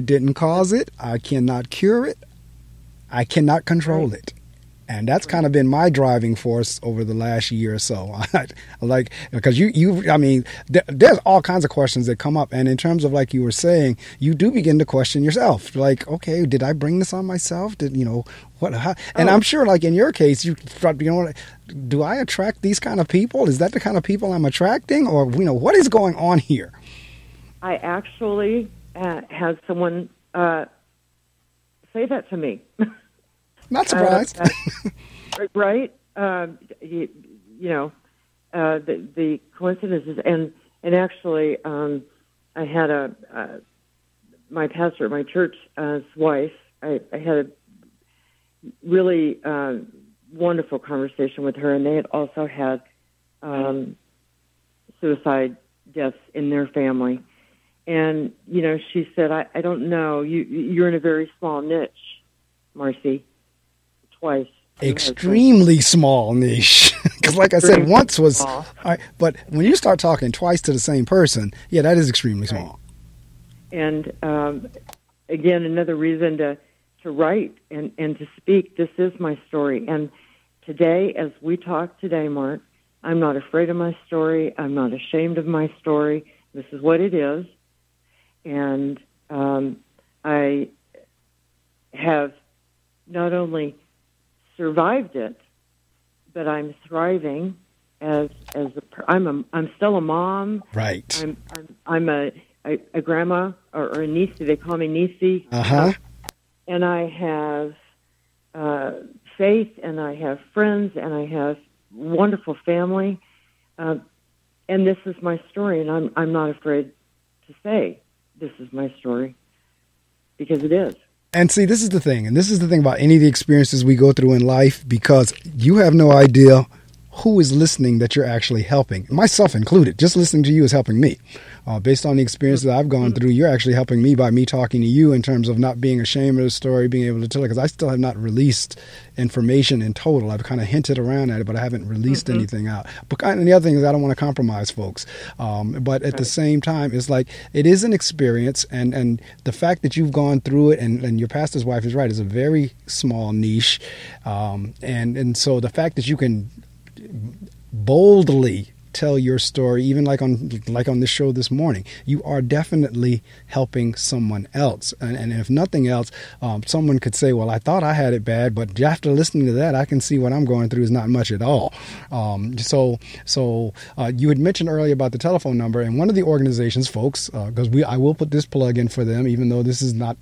didn't cause it. I cannot cure it. I cannot control it. And that's kind of been my driving force over the last year or so. Like, because I mean, there's all kinds of questions that come up. And in terms of, like you were saying, you do begin to question yourself. Like, okay, did I bring this on myself? What? How? And I'm sure, like in your case, do I attract these kind of people? Is that the kind of people I'm attracting? Or, what is going on here? I actually had someone say that to me. Not surprised. Right? The coincidences. And actually, I had my pastor at my church's wife, I had a really wonderful conversation with her, and they had also had suicide deaths in their family. And, she said, I don't know, you're in a very small niche, Marci. Twice. Extremely small niche. Because like I said, once was, small. all right, but when you start talking twice to the same person, yeah, that is extremely Right. small. And again, another reason to write and to speak. This is my story. And today, as we talk today, Mark, I'm not afraid of my story. I'm not ashamed of my story. This is what it is. And I have not only survived it, but I'm thriving I'm still a mom. Right. I'm a grandma or a niece. They call me niecey. Uh-huh. And I have faith, and I have friends, and I have wonderful family. And this is my story, and I'm not afraid to say this is my story, because it is. And see, this is the thing, and this is the thing about any of the experiences we go through in life, because you have no idea who is listening that you're actually helping, myself included. Just listening to you is helping me. Based on the experiences that I've gone through, you're actually helping me by me talking to you in terms of not being ashamed of the story, being able to tell it, because I still have not released information in total. I've kind of hinted around at it, but I haven't released anything out. And the other thing is I don't want to compromise folks. But at the same time, it's like it is an experience, and the fact that you've gone through it, and your pastor's wife is right, is a very small niche. And so the fact that you can boldly tell your story, even like on this show this morning, you are definitely helping someone else. And if nothing else, someone could say, well, I thought I had it bad, but after listening to that, I can see what I'm going through is not much at all. So you had mentioned earlier about the telephone number, and one of the organizations, folks, because I will put this plug in for them, even though this is not,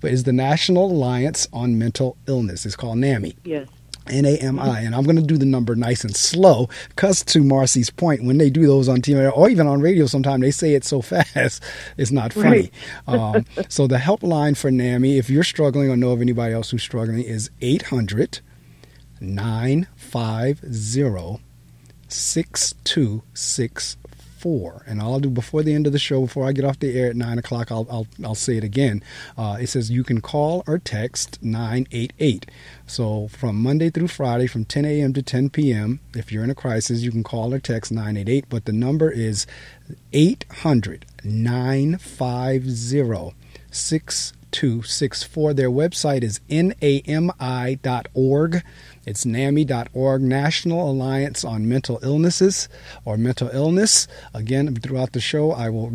but is the National Alliance on Mental Illness. It's called NAMI. Yes. NAMI, and I'm going to do the number nice and slow, because to Marci's point, when they do those on TV or even on radio, sometimes they say it so fast, it's not funny. Right. So the helpline for NAMI, if you're struggling or know of anybody else who's struggling, is 800-950-6264. And all I'll do before the end of the show, before I get off the air at 9 o'clock, I'll say it again. It says you can call or text 988. So from Monday through Friday, from 10 a.m. to 10 p.m., if you're in a crisis, you can call or text 988. But the number is 800-950-6264. Their website is nami.org. It's NAMI.org, National Alliance on Mental Illnesses or Mental Illness. Again, throughout the show, I will,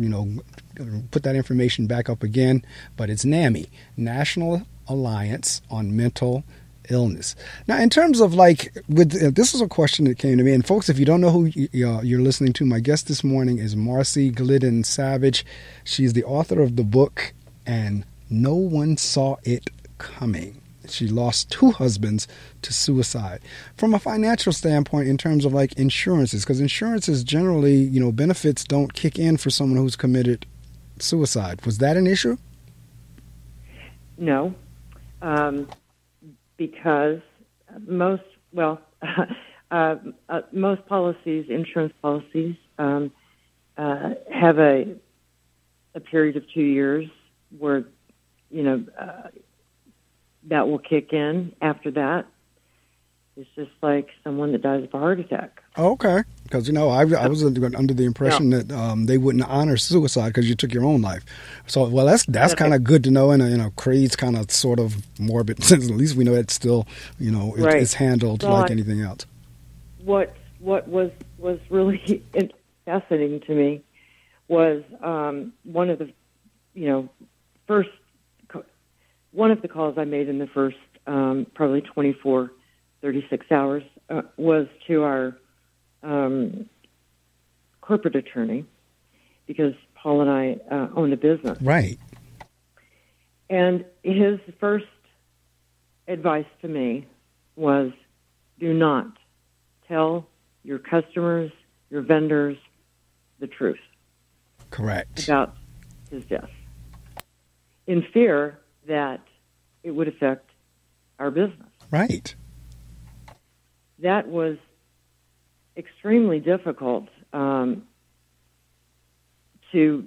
put that information back up again. But it's NAMI, National Alliance on Mental Illness. Now, in terms of this is a question that came to me. And folks, if you don't know who you're listening to, my guest this morning is Marci Glidden Savage. She's the author of the book, And No One Saw It Coming. She lost 2 husbands to suicide. From a financial standpoint, in terms of insurances, because insurances generally, benefits don't kick in for someone who's committed suicide. Was that an issue? No, because most policies, insurance policies, have a period of 2 years where, that will kick in. After that, it's just like someone that dies of a heart attack. Okay. Because, I was under the impression that they wouldn't honor suicide because you took your own life. So, well, that's kind of good to know in a crazy kind of sort of morbid sense. At least we know it's still, Right. it's handled like anything else. What was really fascinating to me was one of the calls I made in the first probably 24, 36 hours was to our corporate attorney, because Paul and I own a business. Right. And his first advice to me was, do not tell your customers, your vendors, the truth. Correct. About his death, in fear that it would affect our business. Right. That was extremely difficult to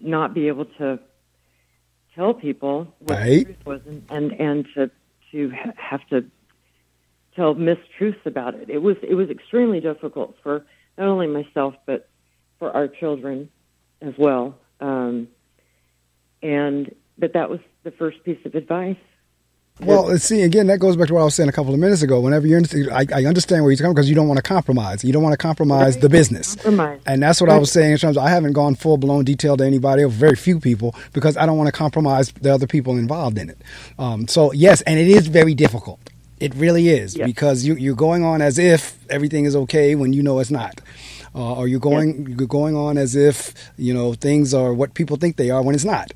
not be able to tell people what right. the truth was, and to have to tell mistruths about it. It was extremely difficult for not only myself but for our children as well. But that was the first piece of advice. Well, see, again, that goes back to what I was saying a couple of minutes ago. Whenever I understand where you're coming because you don't want to compromise. You don't want to compromise the business. And that's what I was saying in terms of I haven't gone full-blown detail to anybody or very few people because I don't want to compromise the other people involved in it. So, yes, and it is very difficult. It really is because you're going on as if everything is okay when you know it's not. Or you're going on as if, things are what people think they are when it's not.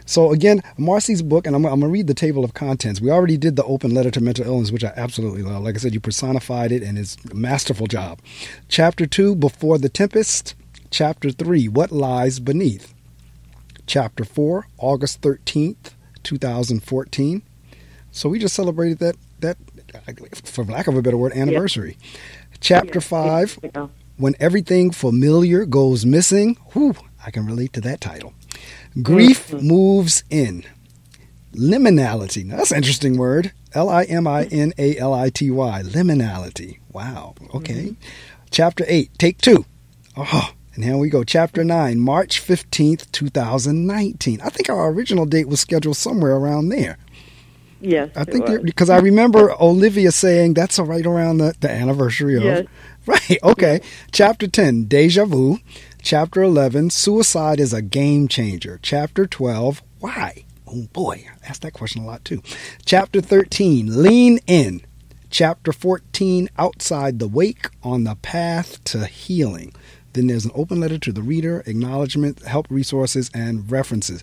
So again, Marci's book, and I'm going to read the table of contents. We already did the open letter to mental illness, which I absolutely love. Like I said, you personified it and it's a masterful job. Chapter 2, Before the Tempest. Chapter 3, What Lies Beneath. Chapter 4, August 13th, 2014. So we just celebrated that, for lack of a better word, anniversary. Chapter 5, When Everything Familiar Goes Missing. Whew, I can relate to that title. Grief Moves In. Liminality. Now, that's an interesting word. Liminality. Liminality. Wow. Okay. Chapter 8, Take 2. Oh, and here we go. Chapter 9, March 15th, 2019. I think our original date was scheduled somewhere around there. Yes, I think because I remember Olivia saying that's right around the anniversary of. Yes. Right. Okay. Yes. Chapter 10, Deja Vu. Chapter 11, Suicide is a Game Changer. Chapter 12, Why? Oh boy, I asked that question a lot too. Chapter 13, Lean In. Chapter 14, Outside the Wake, On the Path to Healing. Then there's an open letter to the reader, acknowledgement, help resources, and references.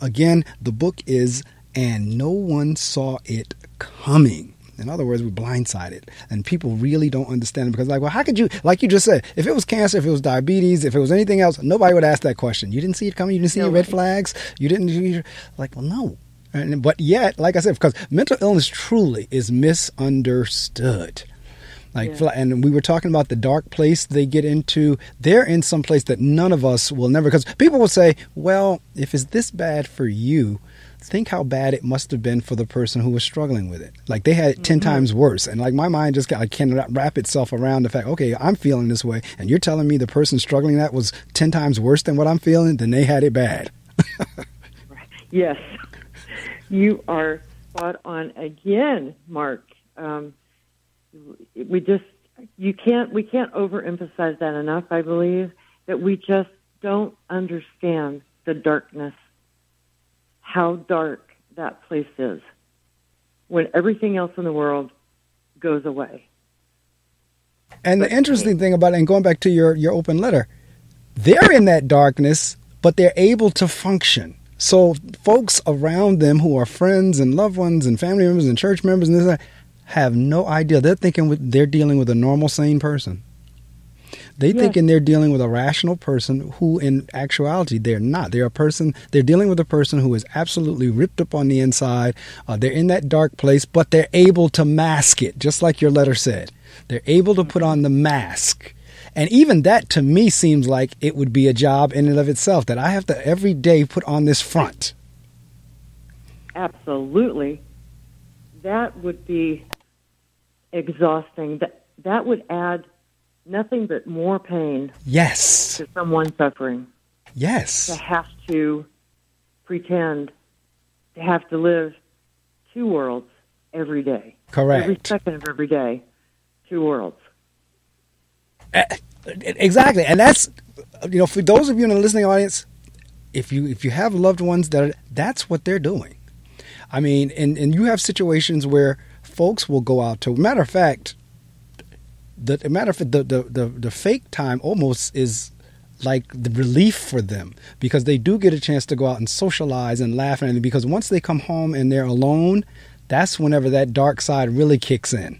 Again, the book is And No One Saw It Coming. In other words, we're blindsided. And people really don't understand it because, well, how could you, like you just said, if it was cancer, if it was diabetes, if it was anything else, nobody would ask that question. You didn't see it coming? You didn't see any red flags? You didn't? Well, no. But yet, like I said, because mental illness truly is misunderstood. And we were talking about the dark place they get into. They're in some place that none of us will never, because people will say, well, if it's this bad for you, think how bad it must have been for the person who was struggling with it. Like they had it 10 times worse. And like my mind just cannot wrap itself around the fact, okay, I'm feeling this way. And you're telling me the person struggling that was 10 times worse than what I'm feeling, then they had it bad. Yes. You are spot on again, Mark. We can't overemphasize that enough, I believe, that we just don't understand the darkness. How dark that place is when everything else in the world goes away. And the interesting thing about it, and going back to your open letter, they're in that darkness, but they're able to function. So folks around them who are friends and loved ones and family members and church members and this have no idea. They're thinking they're dealing with a normal, sane person. They thinking they're dealing with a rational person who in actuality they're not. They're dealing with a person who is absolutely ripped up on the inside. They're in that dark place, but they're able to mask it, just like your letter said. They're able to put on the mask. And even that to me seems like it would be a job in and of itself, that I have to every day put on this front. Absolutely. That would be exhausting. That would add nothing but more pain. Yes. To someone suffering. Yes. To have to pretend, to have to live two worlds every day. Correct. Every second of every day, two worlds. Exactly. And that's, for those of you in the listening audience, if you have loved ones that's what they're doing. I mean, and you have situations where folks will go out to, matter of fact, the fake time almost is like the relief for them, because they do get a chance to go out and socialize and laugh, and because once they come home and they're alone, that's whenever that dark side really kicks in.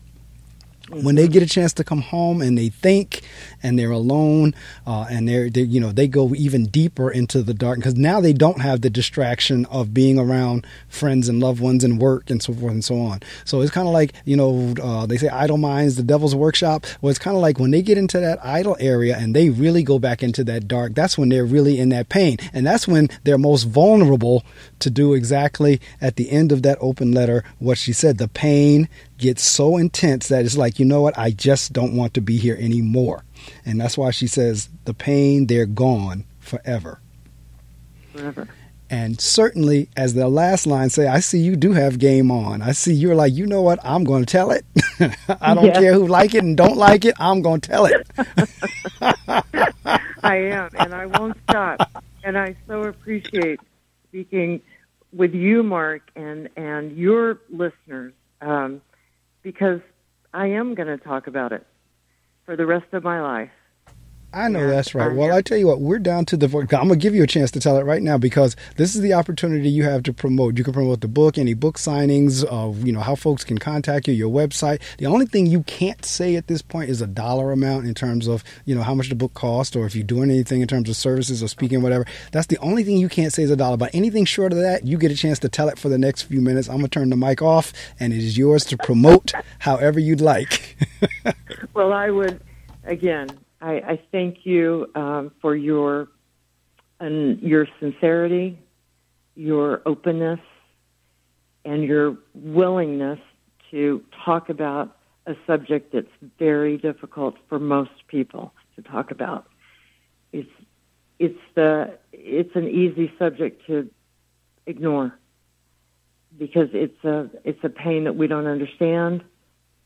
When they get a chance to come home and they think and they're alone, and they go even deeper into the dark because now they don't have the distraction of being around friends and loved ones and work and so forth and so on. So it's kind of like, they say idle minds, the devil's workshop. Well, it's kind of like when they get into that idle area and they really go back into that dark, that's when they're really in that pain. And that's when they're most vulnerable to do exactly at the end of that open letter what she said. The pain gets so intense that it's like, you know what, I just don't want to be here anymore. And that's why she says the pain, they're gone forever. Forever. And certainly, as the last line say, I see you do have game on. I see you're like, you know what, I'm going to tell it. I don't care who like it and don't like it. I'm going to tell it. I am, and I won't stop. And I so appreciate speaking with you, Mark, and your listeners, because I am going to talk about it for the rest of my life. I know that's right. Well, I tell you what, we're down to the... I'm going to give you a chance to tell it right now because this is the opportunity you have to promote. You can promote the book, any book signings, how folks can contact you, your website. The only thing you can't say at this point is a dollar amount in terms of, how much the book costs or if you're doing anything in terms of services or speaking, whatever. That's the only thing you can't say is a dollar. But anything short of that, you get a chance to tell it for the next few minutes. I'm going to turn the mic off and it is yours to promote however you'd like. Well, I would, again... I thank you for your sincerity, your openness, and your willingness to talk about a subject that's very difficult for most people to talk about. It's an easy subject to ignore because it's a pain that we don't understand,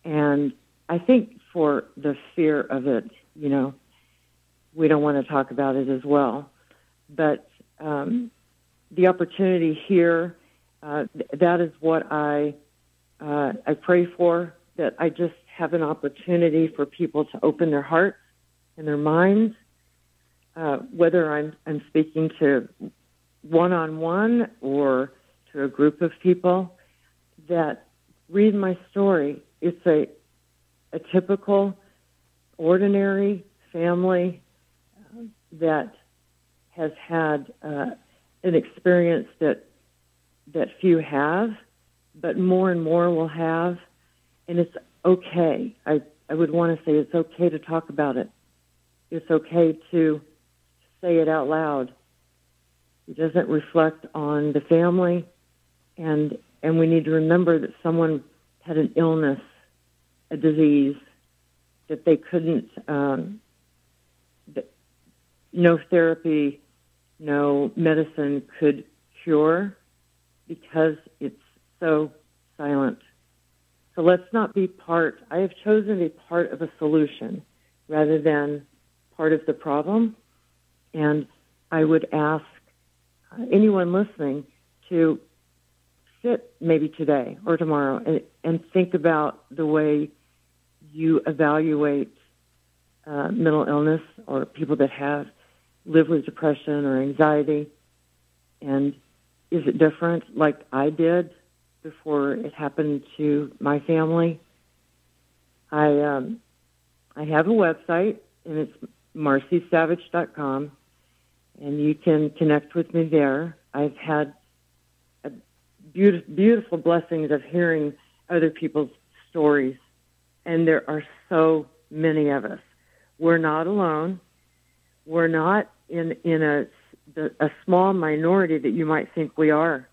and I think for the fear of it. We don't want to talk about it as well. But the opportunity here, that is what I pray for, that I just have an opportunity for people to open their hearts and their minds, whether I'm speaking to one-on-one or to a group of people, that read my story. It's a typical ordinary family that has had an experience that few have, but more and more will have, and it's okay. I would want to say it's okay to talk about it. It's okay to say it out loud. It doesn't reflect on the family, and we need to remember that someone had an illness, a disease, that they couldn't, no therapy, no medicine could cure because it's so silent. So let's not be I have chosen to be part of a solution rather than part of the problem. And I would ask anyone listening to sit maybe today or tomorrow and think about the way you evaluate mental illness or people that live with depression or anxiety, and is it different like I did before it happened to my family? I have a website, and it's marcisavage.com, and you can connect with me there. I've had beautiful blessings of hearing other people's stories, and there are so many of us. We're not alone. We're not in a small minority that you might think we are,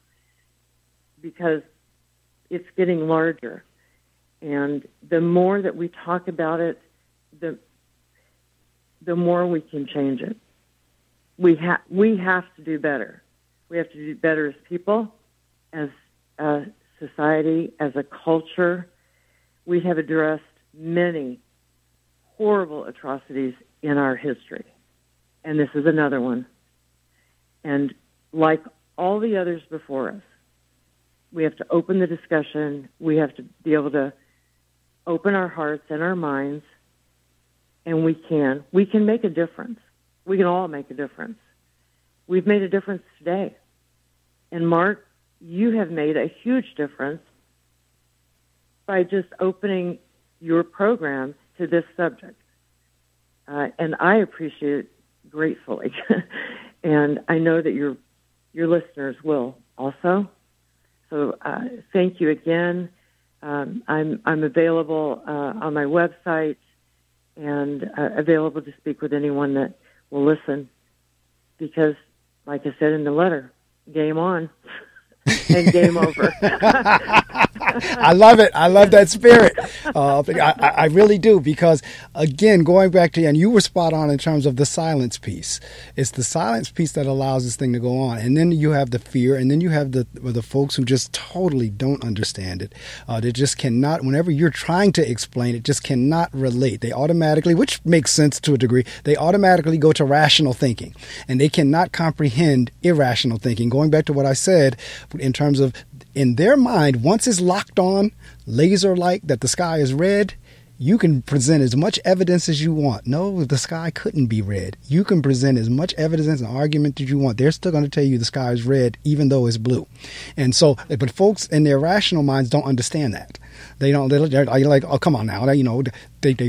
because it's getting larger. And the more that we talk about it, the more we can change it. We have to do better. We have to do better as people, as a society, as a culture. We have addressed many horrible atrocities in our history, and this is another one. And like all the others before us, we have to open the discussion. We have to be able to open our hearts and our minds, and we can make a difference. We can all make a difference. We've made a difference today. And Mark, you have made a huge difference by just opening your program to this subject. and I appreciate it gratefully. And I know that your listeners will also. So thank you again. I'm available on my website and available to speak with anyone that will listen. Because, like I said in the letter, game on. And game over. I love it. I love that spirit. I really do, because, again, going back to, and you were spot on in terms of the silence piece. It's the silence piece that allows this thing to go on. And then you have the fear, and then you have the folks who just totally don't understand it. They just cannot, whenever you're trying to explain it, just cannot relate. They automatically, which makes sense to a degree, they automatically go to rational thinking. And they cannot comprehend irrational thinking. Going back to what I said, in terms of, in their mind, once it's locked on, laser-like, that the sky is red, you can present as much evidence as you want. No, the sky couldn't be red. You can present as much evidence and argument as you want. They're still going to tell you the sky is red, even though it's blue. And so, but folks in their rational minds don't understand that. They don't. They're like, oh, come on now. They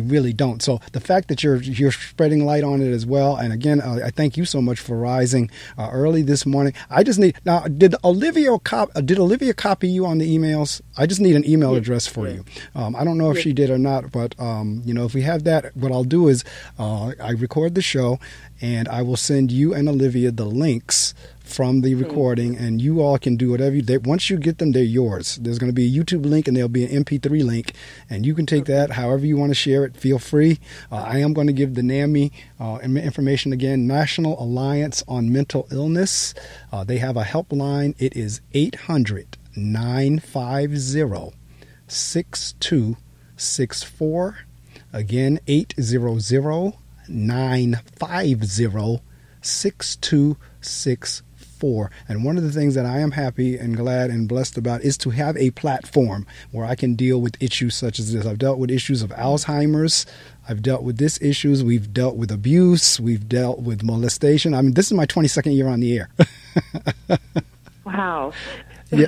really don't. So the fact that you're spreading light on it as well. And again, I thank you so much for rising early this morning. I just need, now, did Olivia copy you on the emails? I just need an email address for you. I don't know if she did or not, but if we have that, what I'll do is I record the show and I will send you and Olivia the links from the recording, and you all can do whatever once you get them, they're yours. There's going to be a YouTube link and there'll be an MP3 link, and you can take that however you want to share it. Feel free. I am going to give the NAMI information again, National Alliance on Mental Illness. They have a helpline. It is 800-950-6264. Again, 800-950-6264. And one of the things that I am happy and glad and blessed about is to have a platform where I can deal with issues such as this. I've dealt with issues of Alzheimer's. I've dealt with this issues. We've dealt with abuse. We've dealt with molestation. I mean, this is my 22nd year on the air. Wow. Yeah,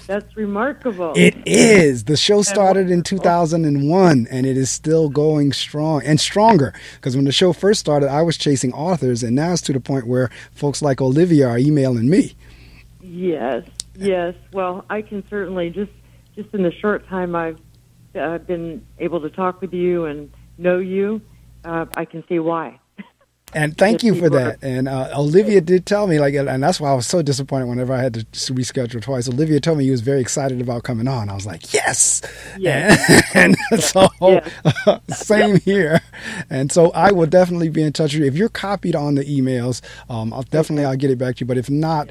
that's remarkable. It is. The show started in 2001, and it is still going strong and stronger. Because when the show first started, I was chasing authors, and now it's to the point where folks like Olivia are emailing me. Yes. Well, I can certainly, just in the short time I've been able to talk with you and know you, I can see why. And thank you for that. And Olivia did tell me, and that's why I was so disappointed whenever I had to reschedule twice. Olivia told me he was very excited about coming on. I was like, yes. And so same here. And so I will definitely be in touch with you. If you're copied on the emails, I'll get it back to you. But if not,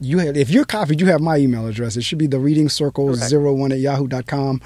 if you're copied, you have my email address. It should be thereadingcircle01@yahoo.com.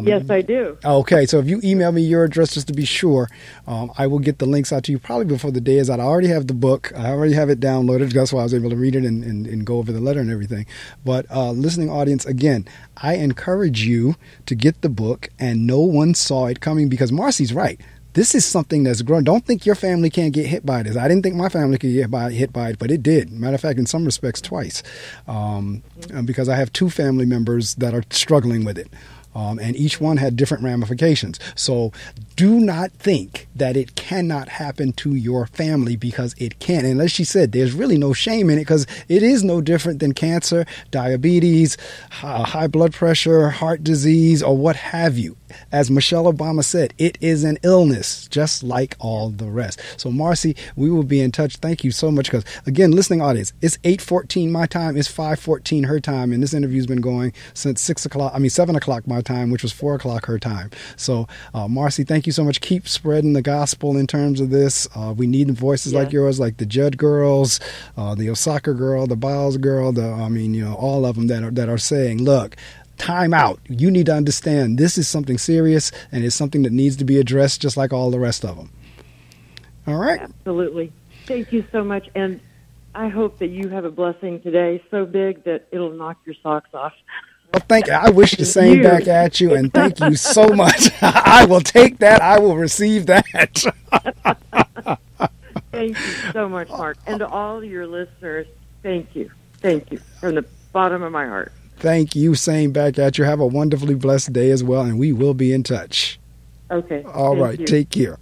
Yes, I do. Okay, so if you email me your address just to be sure, I will get the links out to you probably before the day is out. I already have the book. I already have it downloaded. That's why I was able to read it and go over the letter and everything. But listening audience, again, I encourage you to get the book, and no one saw it coming, because Marci's right. This is something that's grown. Don't think your family can't get hit by this. I didn't think my family could get hit by it, but it did. Matter of fact, in some respects, twice. Because I have two family members that are struggling with it. And each one had different ramifications. So do not think that it cannot happen to your family, because it can. And as she said, there's really no shame in it, because it is no different than cancer, diabetes, high blood pressure, heart disease, or what have you. As Michelle Obama said, it is an illness, just like all the rest. So, Marci, we will be in touch. Thank you so much. Because, again, listening audience, it's 8:14 my time. It's 5:14 her time. And this interview's been going since 7 o'clock my time, which was 4 o'clock her time. So, Marci, thank you so much. Keep spreading the gospel in terms of this. We need voices like yours, like the Judd girls, the Osaka girl, the Biles girl, all of them that are saying, look, time out. You need to understand this is something serious, and it's something that needs to be addressed just like all the rest of them. All right? Absolutely. Thank you so much. And I hope that you have a blessing today so big that it'll knock your socks off. Well, thank you. I wish the same back at you, and thank you so much. I will take that. I will receive that. Thank you so much, Mark. And to all your listeners, thank you. Thank you from the bottom of my heart. Thank you. Same back at you. Have a wonderfully blessed day as well, and we will be in touch. Okay. All right. Take care.